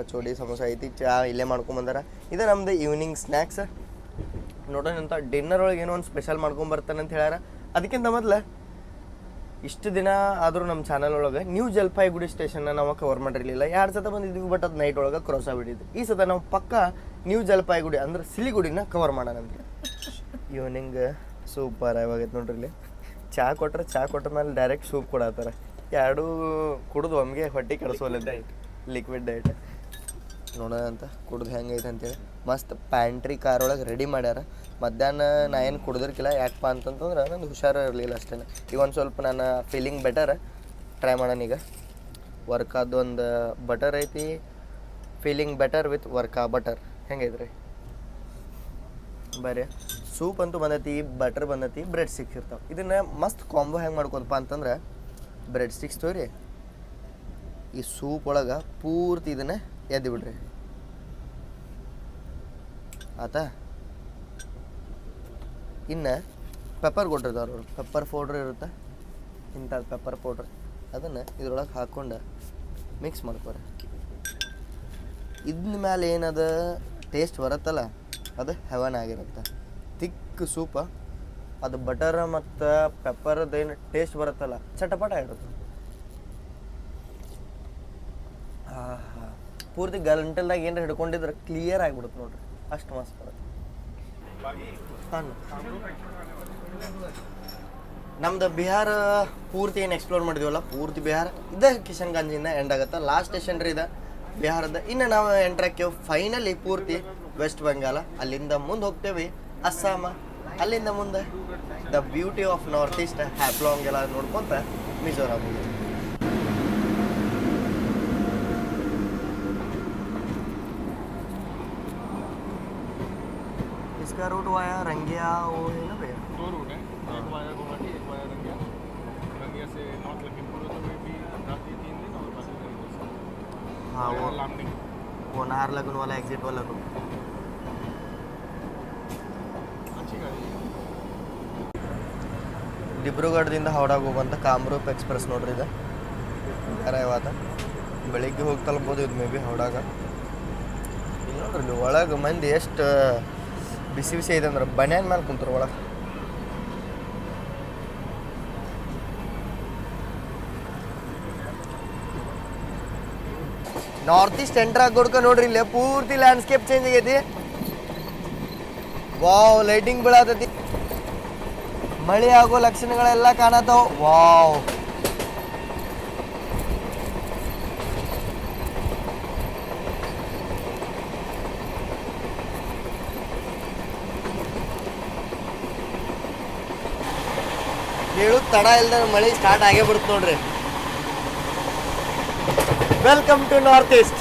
ಕಚೋಡಿ ಸಮೋಸ ಐತಿ. ಚಾ ಇಲ್ಲೇ ಮಾಡ್ಕೊಂಬಂದಾರ. ಇದು ನಮ್ದು ಈವ್ನಿಂಗ್ ಸ್ನ್ಯಾಕ್ಸ್. ನೋಡೋಣ ಅಂತ ಡಿನ್ನರ್ ಒಳಗೆ ಏನೋ ಒಂದು ಸ್ಪೆಷಲ್ ಮಾಡ್ಕೊಂಬರ್ತಾನೆ ಅಂತ ಹೇಳ್ಯಾರ. ಅದಕ್ಕಿಂತ ಮೊದಲು ಇಷ್ಟು ದಿನ ಆದರೂ ನಮ್ಮ ಚಾನಲ್ ಒಳಗೆ ನ್ಯೂ ಜಲ್ಪಾಯ್ಗುಡಿ ಸ್ಟೇಷನ್ನ ನಾವು ಕವರ್ ಮಾಡಿರಲಿಲ್ಲ. 2 ಸತ ಬಂದಿದ್ವಿ, ಬಟ್ ಅದು ನೈಟ್ ಒಳಗೆ ಕ್ರಾಸ್ ಆಗಿಬಿಟ್ಟಿದ್ವಿ. ಈ ಸತ ನಾವು ಪಕ್ಕ ನ್ಯೂ ಜಲ್ಪಾಯ್ಗುಡಿ ಅಂದ್ರೆ ಸಿಲಿಗುಡಿನ ಕವರ್ ಮಾಡೋಣ ಅಂತ. ಈವ್ನಿಂಗ್ ಸೂಪರ್ ಆವಾಗೈತೆ ನೋಡ್ರಿ. ಇಲ್ಲಿ ಚಾ ಕೊಟ್ಟ ಮೇಲೆ ಡೈರೆಕ್ಟ್ ಸೂಪ್ ಕೊಡತ್ತಾರ. 2 ಕುಡಿದು ಒಮ್ಗೆ ಹೊಟ್ಟೆ ಕೆಡಿಸೋಲ್ಲ. ಲಿಕ್ವಿಡ್ ಡಯಟ್ ನೋಡೋಣ ಅಂತ ಕುಡ್ದು ಹೆಂಗೈತೆ ಅಂತೇಳಿ. ಮಸ್ತ್ ಪ್ಯಾಂಟ್ರಿ ಕಾರ್ ಒಳಗೆ ರೆಡಿ ಮಾಡ್ಯಾರ. ಮಧ್ಯಾಹ್ನ ನಾ ಏನು ಕುಡಿದಿರ್ಕಿಲ್ಲ. ಯಾಕಪ್ಪ ಅಂತಂತಂದ್ರೆ ನಂದು ಹುಷಾರು ಇರಲಿಲ್ಲ ಅಷ್ಟೇ. ಈಗ ಒಂದು ಸ್ವಲ್ಪ ನಾನು ಫೀಲಿಂಗ್ ಬೆಟರ್. ಟ್ರೈ ಮಾಡೋಣ ಈಗ. ವರ್ಕಾದ ಒಂದು ಬಟರ್ ಐತಿ. ಫೀಲಿಂಗ್ ಬೆಟರ್ ವಿತ್ ವರ್ಕಾ ಬಟರ್ ಹೆಂಗೈತ್ರಿ ಬರೀ. ಸೂಪ್ ಅಂತೂ ಬಂದೈತಿ, ಬಟರ್ ಬಂದೈತಿ, ಬ್ರೆಡ್ ಸ್ಟಿಕ್ಸ್ ಇರ್ತಾವೆ. ಇದನ್ನು ಮಸ್ತ್ ಕಾಂಬೋ ಹೆಂಗೆ ಮಾಡ್ಕೋದಪ್ಪ ಅಂತಂದ್ರೆ ಬ್ರೆಡ್ ಸ್ಟಿಕ್ಸ್ ತೊಗೊರಿ, ಈ ಸೂಪ್ ಒಳಗೆ ಪೂರ್ತಿ ಇದನ್ನು ಎದ್ದು ಬಿಡ್ರಿ ಆತ. ಇನ್ನು ಪೆಪ್ಪರ್ ಕೊಟ್ಟಿರ್ತಾರ ಅವರು, ಪೆಪ್ಪರ್ ಪೌಡ್ರ್ ಇರುತ್ತೆ ಇಂಥದ್ದು ಪೆಪ್ಪರ್ ಪೌಡ್ರ್. ಅದನ್ನು ಇದ್ರೊಳಗೆ ಹಾಕ್ಕೊಂಡು ಮಿಕ್ಸ್ ಮಾಡ್ಕೊರಿ. ಇದ್ರ ಮೇಲೆ ಏನದ ಟೇಸ್ಟ್ ಬರುತ್ತಲ್ಲ ಅದು ಹೆವನ್ ಆಗಿರುತ್ತೆ. ತಿಕ್ ಸೂಪ, ಅದು ಬಟರ್ ಮತ್ತು ಪೆಪ್ಪರ್ದೇನು ಟೇಸ್ಟ್ ಬರುತ್ತಲ್ಲ ಚಟಪಟ ಇರುತ್ತೆ. ಪೂರ್ತಿ ಗಂಟಲ್ದಾಗ ಏನಾರ ಹಿಡ್ಕೊಂಡಿದ್ರೆ ಕ್ಲಿಯರ್ ಆಗಿಬಿಡುತ್ತೆ ನೋಡ್ರಿ. ಅಷ್ಟು ಮಸ್ತ್ ಬರುತ್ತೆ. ನಮ್ದು ಬಿಹಾರ ಪೂರ್ತಿ ಏನು ಎಕ್ಸ್ಪ್ಲೋರ್ ಮಾಡಿದೀವಲ್ಲ, ಪೂರ್ತಿ ಬಿಹಾರ ಇದೇ ಕಿಶನ್ಗಂಜಿಂದ ಎಂಡ್ ಆಗುತ್ತೆ. ಲಾಸ್ಟ್ ಸ್ಟೇಷನ್ ರೀ ಇದೆ ಬಿಹಾರದ. ಇನ್ನು ನಾವು ಎಂಟ್ರಾಕ್ಯವು ಫೈನಲಿ ಪೂರ್ತಿ ವೆಸ್ಟ್ ಬೆಂಗಾಲ. ಅಲ್ಲಿಂದ ಮುಂದೆ ಹೋಗ್ತೇವೆ ಅಸ್ಸಾಮ. ಅಲ್ಲಿಂದ ಮುಂದೆ the beauty of north east Haflong ಎಲ್ಲ ನೋಡ್ಕೊಂತ ಮಿಜೋರಾಮ್. इसका रूट वाया रंगिया वो है ना भैया? 2 रूट है, एक वाया गुवाहाटी, एक वाया रंगिया। रंगिया से नॉर्थ लखीमपुर होते हुए भी रात 3 दिन और बाकी तरीके से। हाँ वो लामडिंग, वो नाहर लगन वाला एग्जिट वाला रूट. अच्छी गाड़ी है. ದಿಬ್ರುಗಢದಿಂದ ಹೌಡಾಗೆ ಹೋಗುವಂಥ ಕಾಮ್ರೂಪ್ ಎಕ್ಸ್ಪ್ರೆಸ್ ನೋಡ್ರಿ ಇದು. ಯಾರ ಯಾವತ್ತ ಬೆಳಿಗ್ಗೆ ಹೋಗಿ ತಲುಪ್ಬೋದು ಇದು ಮೇ ಬಿ ಹೌಡಾಗ. ಇಲ್ಲಿ ನೋಡ್ರಿ ಒಳಗೆ ಮಂದಿ ಎಷ್ಟು ಬಿಸಿ ಬಿಸಿ ಇದೆ ಅಂದ್ರೆ ಬನ್ಯಾನ್ ಮೇಲೆ ಕುಂತಾರೆ ಒಳಗೆ. ನಾರ್ತ್ ಈಸ್ಟ್ ಎಂಟ್ರ್ ಆಗೋಡ್ಕ ನೋಡ್ರಿ ಇಲ್ಲೇ ಪೂರ್ತಿ ಲ್ಯಾಂಡ್ಸ್ಕೇಪ್ ಚೇಂಜ್ ಆಗೈತಿ. ವಾವ್, ಲೈಟಿಂಗ್ ಬೀಳತೈತಿ, ಮಳೆ ಆಗೋ ಲಕ್ಷಣಗಳೆಲ್ಲ ಕಾಣತಾವ. ವಾವ್, ಹೇಳುದ್ ತಡ ಇಲ್ದ ಮಳೆ ಸ್ಟಾರ್ಟ್ ಆಗೇ ಬಿಡುತ್ತೆ ನೋಡ್ರಿ. Welcome to north east.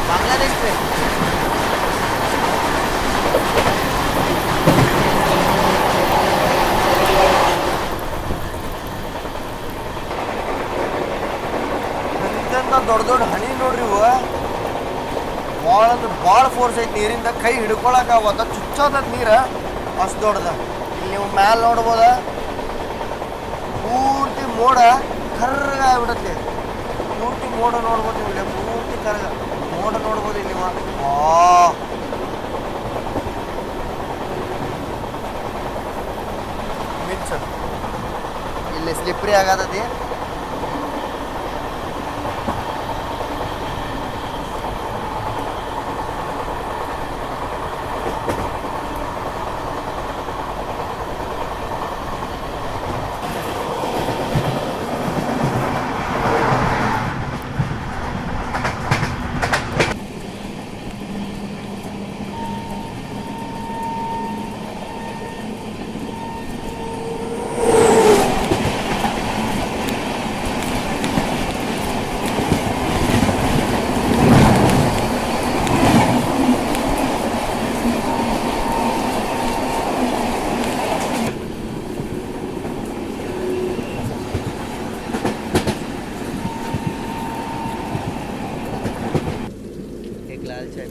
Bangladesh train. ದೊಡ್ಡ ದೊಡ್ಡ ಹನಿ ನೋಡ್ರಿ ಇವ. ಭಾಳ ಅಂದ್ರೆ ಭಾಳ ಫೋರ್ಸ್ ಐತಿ ನೀರಿಂದ, ಕೈ ಹಿಡ್ಕೊಳಕ್ ಆಗತ್ತ, ಚುಚ್ಚೋದ ನೀರ ಅಷ್ಟು ದೊಡ್ಡದ. ಇಲ್ಲಿ ನೀವು ಮ್ಯಾಲ ನೋಡ್ಬೋದ, ಪೂರ್ತಿ ಮೋಡ ಕರ್ರಗ ಆಗ್ಬಿಡತ್ತೆ. ಪೂರ್ತಿ ಮೋಡ ನೋಡ್ಬೋದು ನೀವು, ಇಲ್ಲಿ ಪೂರ್ತಿ ಕರ್ಗ ಮೋಡ ನೋಡ್ಬೋದು ಇಲ್ಲಿ. ಮಿಚ್ಚ ಇಲ್ಲಿ ಸ್ಲಿಪ್ರಿ ಆಗತೈತಿ. लाल चाय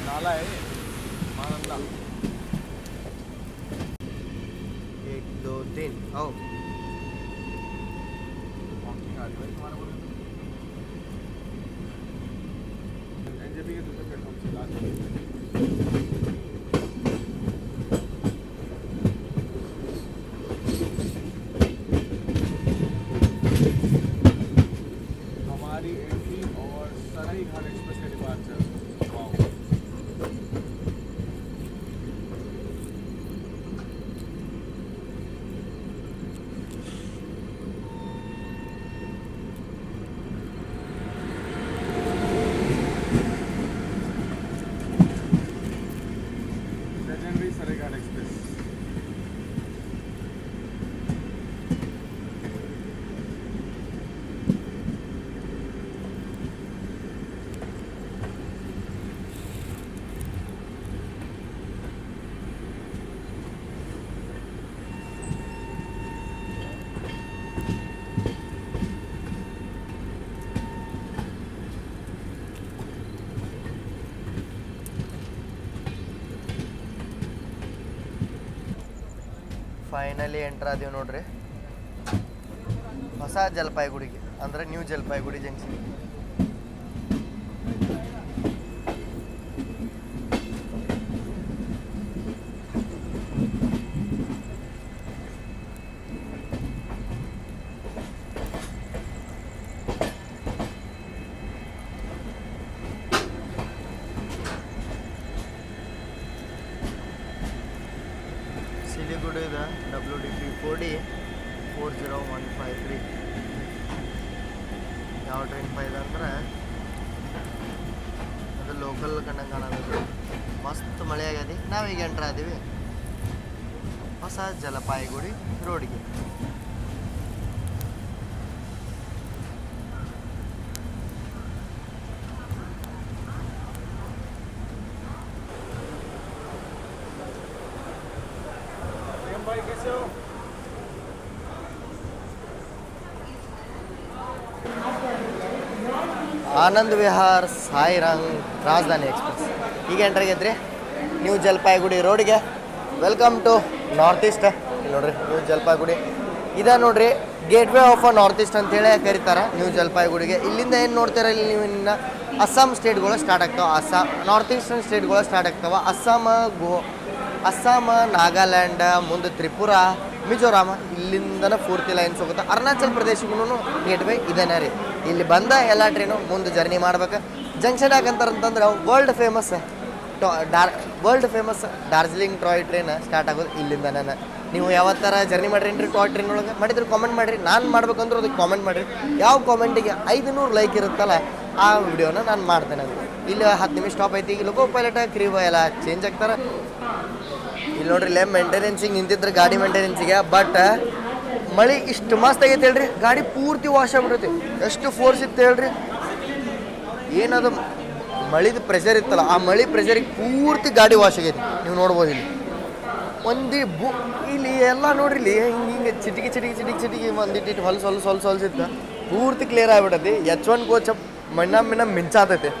नाला है मानंदा. 1 2 3 आओ. वॉकिंग आ रही है तुम्हारे बोले एनजेपी के दूसरे प्लेटफॉर्म से लास्ट. हमारी एंट्री और सराई घाट एक्सप्रेस का departure. Legendary Saraighat express. Finally entry ಆದೀವಿ ನೋಡ್ರಿ ಹೊಸ ಜಲಪಾಯಿಗುಡಿಗೆ, ಅಂದ್ರೆ ನ್ಯೂ ಜಲಪಾಯಿಗುಡಿ ಜಂಕ್ಷನ್. ಸಿಲಿಗುಡಿದ WDP 4D 40153 ಯಾವ ಟ್ರೈನ್ ಇದೆ ಅಂದ್ರೆ ಅದು ಲೋಕಲ್ ಕಂಡಂಗೆ ಕಾಣೋದು. ಮಸ್ತ್ ಮಳೆ ಆಗ್ಯದ. ನಾವೀಗ ಎಂಟ್ರ್ ಆದೀವಿ ಹೊಸ ಜಲಪಾಯಿಗುಡಿ ರೋಡ್ಗೆ. भाई कैसे हो? ಆನಂದ್ ವಿಹಾರ್ ಸಾಯಿರಂಗ್ ರಾಜಧಾನಿ ಎಕ್ಸ್ಪ್ರೆಸ್ ಈಗ ಎಂಟ್ರ್ ಆಗೈತ್ರಿ ನ್ಯೂ ಜಲಪಾಯಿಗುಡಿ ರೋಡ್ಗೆ. Welcome to north east. ನೋಡ್ರಿ ನ್ಯೂ ಜಲಪಾಯಿಗುಡಿ ಇದ ನೋಡ್ರಿ ಗೇಟ್ವೇ ಆಫ್ ನಾರ್ತ್ ಈಸ್ಟ್ ಅಂತೇಳಿ ಕರೀತಾರೆ ನ್ಯೂ ಜಲಪಾಯಿಗುಡಿಗೆ. ಇಲ್ಲಿಂದ ಏನು ನೋಡ್ತೀರ, ಇಲ್ಲಿ ನೀವು ಇನ್ನು ಅಸ್ಸಾಂ ಸ್ಟೇಟ್ಗಳು ಸ್ಟಾರ್ಟ್ ಆಗ್ತಾವೆ. ನಾರ್ತ್ ಈಸ್ಟರ್ನ್ ಸ್ಟೇಟ್ಗಳು ಸ್ಟಾರ್ಟ್ ಆಗ್ತಾವೆ. ಅಸ್ಸಾಮ, ನಾಗಾಲ್ಯಾಂಡ್, ಮುಂದೆ ತ್ರಿಪುರ, ಮಿಜೋರಾಮ, ಇಲ್ಲಿಂದನೇ ಪೂರ್ತಿ ಲೈನ್ಸ್ ಹೋಗುತ್ತೆ. ಅರುಣಾಚಲ್ ಪ್ರದೇಶಕ್ಕೂ ಗೇಟ್ವೇ ಇದೇನೇ ರೀ. ಇಲ್ಲಿ ಬಂದ ಎಲ್ಲ ಟ್ರೈನು ಮುಂದೆ ಜರ್ನಿ ಮಾಡ್ಬೇಕು. ಜಂಕ್ಷನ್ ಯಾಕಂತಾರಂತಂದ್ರೆ world famous Darjeeling toy train start ಆಗೋದು ಇಲ್ಲಿಂದನೇ. ನೀವು ಯಾವತ್ತರ ಜರ್ನಿ ಮಾಡಿರಿ ಟಾಯ್ ಟ್ರೈನ್ ಒಳಗೆ ಮಾಡಿದ್ರೆ ಕಾಮೆಂಟ್ ಮಾಡಿರಿ. ನಾನು ಮಾಡ್ಬೇಕಂದ್ರೆ ಅದಕ್ಕೆ ಕಾಮೆಂಟ್ ಮಾಡಿರಿ. ಯಾವ ಕಾಮೆಂಟಿಗೆ 500 ಲೈಕ್ ಇರುತ್ತಲ್ಲ ಆ ವಿಡಿಯೋನ ನಾನು ಮಾಡ್ತೇನೆ. ಅದು ಇಲ್ಲಿ 10 ನಿಮಿಷ ಸ್ಟಾಪ್ ಐತಿ. ಈಗ ಲೋಕೋ ಪೈಲಟ್ ಕ್ರೀವ್ ಎಲ್ಲ ಚೇಂಜ್ ಆಗ್ತಾರೆ. ಇಲ್ಲಿ ನೋಡ್ರಿ ಇಲ್ಲೇ ಮೇಂಟೆನೆನ್ಸಿಗೆ ನಿಂತಿದ್ರೆ ಗಾಡಿ ಮೇಂಟೆನೆನ್ಸಿಗೆ. ಬಟ್ ಮಳೆ ಇಷ್ಟು ಮಸ್ತ್ ಆಗೈತೆ ಹೇಳ್ರಿ, ಗಾಡಿ ಪೂರ್ತಿ ವಾಶ್ ಆಗ್ಬಿಡುತ್ತೆ. ಎಷ್ಟು ಫೋರ್ಸ್ ಇತ್ತು ಹೇಳ್ರಿ. ಏನದು ಮಳಿದ ಪ್ರೆಷರ್ ಇತ್ತಲ್ಲ, ಆ ಮಳೆ ಪ್ರೆಷರಿಗೆ ಪೂರ್ತಿ ಗಾಡಿ ವಾಶ್ ಆಗೈತಿ. ನೀವು ನೋಡ್ಬೋದು ಇಲ್ಲಿ ಇಲ್ಲಿ ಎಲ್ಲ ನೋಡ್ರಿ. ಇಲ್ಲಿ ಹಿಂಗೆ ಚಿಟಿಕಿ ಒಂದಿಟ್ಟು ಹೊಲ್ಸಿತ್ತು ಪೂರ್ತಿ ಕ್ಲಿಯರ್ ಆಗಿಬಿಟ್ಟೈತಿ. H1 ಕೋಚ್ ಮಣ್ಣ ಮಿಂಚಾತೈತಿ.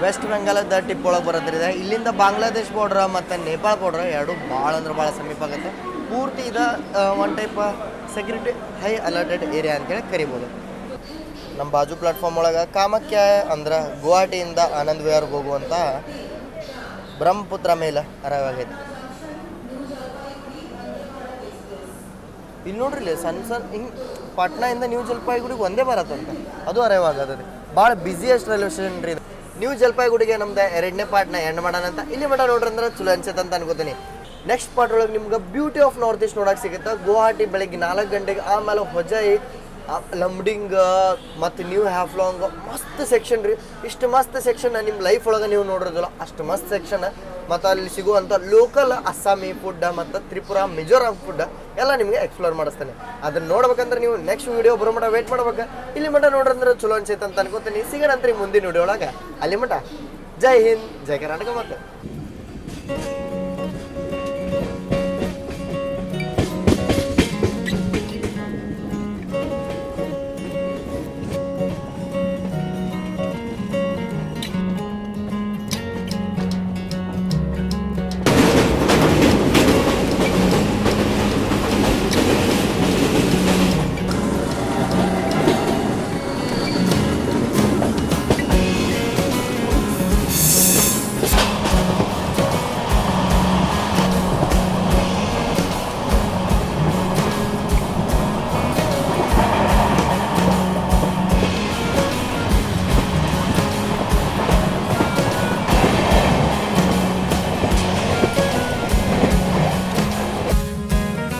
ವೆಸ್ಟ್ ಬೆಂಗಾಲದ ಟಿಪ್ ಒಳಗೆ ಬರೋದ್ರಿಂದ ಇಲ್ಲಿಂದ ಬಾಂಗ್ಲಾದೇಶ್ ಬಾರ್ಡ್ರ ಮತ್ತು ನೇಪಾಳ ಬಾರ್ಡ್ರ ಎರಡು ಭಾಳ ಅಂದ್ರೆ ಭಾಳ ಸಮೀಪ ಆಗುತ್ತೆ. ಪೂರ್ತಿ ಇದು one type security high alerted area ಅಂತೇಳಿ ಕರಿಬೋದು. ನಮ್ಮ ಬಾಜು ಪ್ಲಾಟ್ಫಾರ್ಮ್ ಒಳಗೆ ಕಾಮಾಖ್ಯ ಅಂದ್ರೆ ಗುವಾಹಟಿಯಿಂದ ಆನಂದ್ ವಿಹಾರ್ಗೆ ಹೋಗುವಂಥ ಬ್ರಹ್ಮಪುತ್ರ ಮೇಲ್ ಅರೈವ್ ಆಗೈತೆ. ಇಲ್ಲಿ ನೋಡ್ರಿ ಸಣ್ಣ ಹಿಂಗೆ ಪಾಟ್ನಾಯಿಂದ ನ್ಯೂ ಜಲಪಾಯಿಗುಡಿಗೆ ಒಂದೇ ಬರತ್ತಂತ, ಅದು ಅರೈವ್ ಆಗೋದು ರೀ. ಭಾಳ ಬಿಸಿಯೆಸ್ಟ್ ರೈಲ್ವೆ ಸ್ಟೇಷನ್ ರೀ ಇದು. ನ್ಯೂ ಜಲಪಾಯಿಗುಡಿಗೆ ನಮ್ದು 2ನೇ ಪಾರ್ಟ್ನ ಎಂಡ್ ಮಾಡೋಣ ಅಂತ. ಇಲ್ಲಿ ಮಠ ನೋಡ್ರಿ ಅಂದ್ರೆ ಚಲೋ ಅನ್ಸತ್ತೆ ಅಂತ ಅನ್ಕೋತೀನಿ. ನೆಕ್ಸ್ಟ್ ಪಾರ್ಟ್ ಒಳಗೆ ನಿಮ್ಗೆ ಬ್ಯೂಟಿ ಆಫ್ ನಾರ್ತ್ ಈಸ್ಟ್ ನೋಡೋಕೆ ಸಿಗುತ್ತೆ. ಗುವಾಹಟಿ ಬೆಳಗ್ಗೆ 4 ಗಂಟೆಗೆ, ಆಮೇಲೆ ಹೊಜಾಯಿ, ಲಂಬ್ಡಿಂಗ್ ಮತ್ತು ನ್ಯೂ ಹ್ಯಾಫ್ಲಾಂಗ್ ಮಸ್ತ್ ಸೆಕ್ಷನ್ ರೀ. ಇಷ್ಟು ಮಸ್ತ್ ಸೆಕ್ಷನ್ ನಿಮ್ಮ ಲೈಫ್ ಒಳಗೆ ನೀವು ನೋಡಿರೋದಿಲ್ಲ, ಅಷ್ಟು ಮಸ್ತ್ ಸೆಕ್ಷನ್. ಮತ್ತು ಅಲ್ಲಿ ಸಿಗುವಂಥ ಲೋಕಲ್ ಅಸ್ಸಾಮಿ ಫುಡ್ ಮತ್ತು ತ್ರಿಪುರ, ಮಿಜೋರಾಮ್ ಫುಡ್ ಎಲ್ಲ ನಿಮಗೆ ಎಕ್ಸ್ಪ್ಲೋರ್ ಮಾಡಿಸ್ತಾನೆ. ಅದನ್ನು ನೋಡ್ಬೇಕಂದ್ರೆ ನೀವು ನೆಕ್ಸ್ಟ್ ವೀಡಿಯೋ ಬರೋ ಮಟ್ಟ ವೇಟ್ ಮಾಡ್ಬೇಕು. ಇಲ್ಲಿ ಮಟ್ಟ ನೋಡ್ರಂದ್ರೆ ಚಲೋ ಅನ್ಸೈತೆ ಅಂತ ಅನ್ಕೋತೀನಿ. ಸಿಗೋಣಂತ್ರಿ ಮುಂದಿನ ವಿಡಿಯೋ ಒಳಗೆ. ಅಲ್ಲಿ ಮಟ್ಟ ಜೈ ಹಿಂದ್, ಜೈ ಕರ್ನಾಟಕ. ಮತ್ತು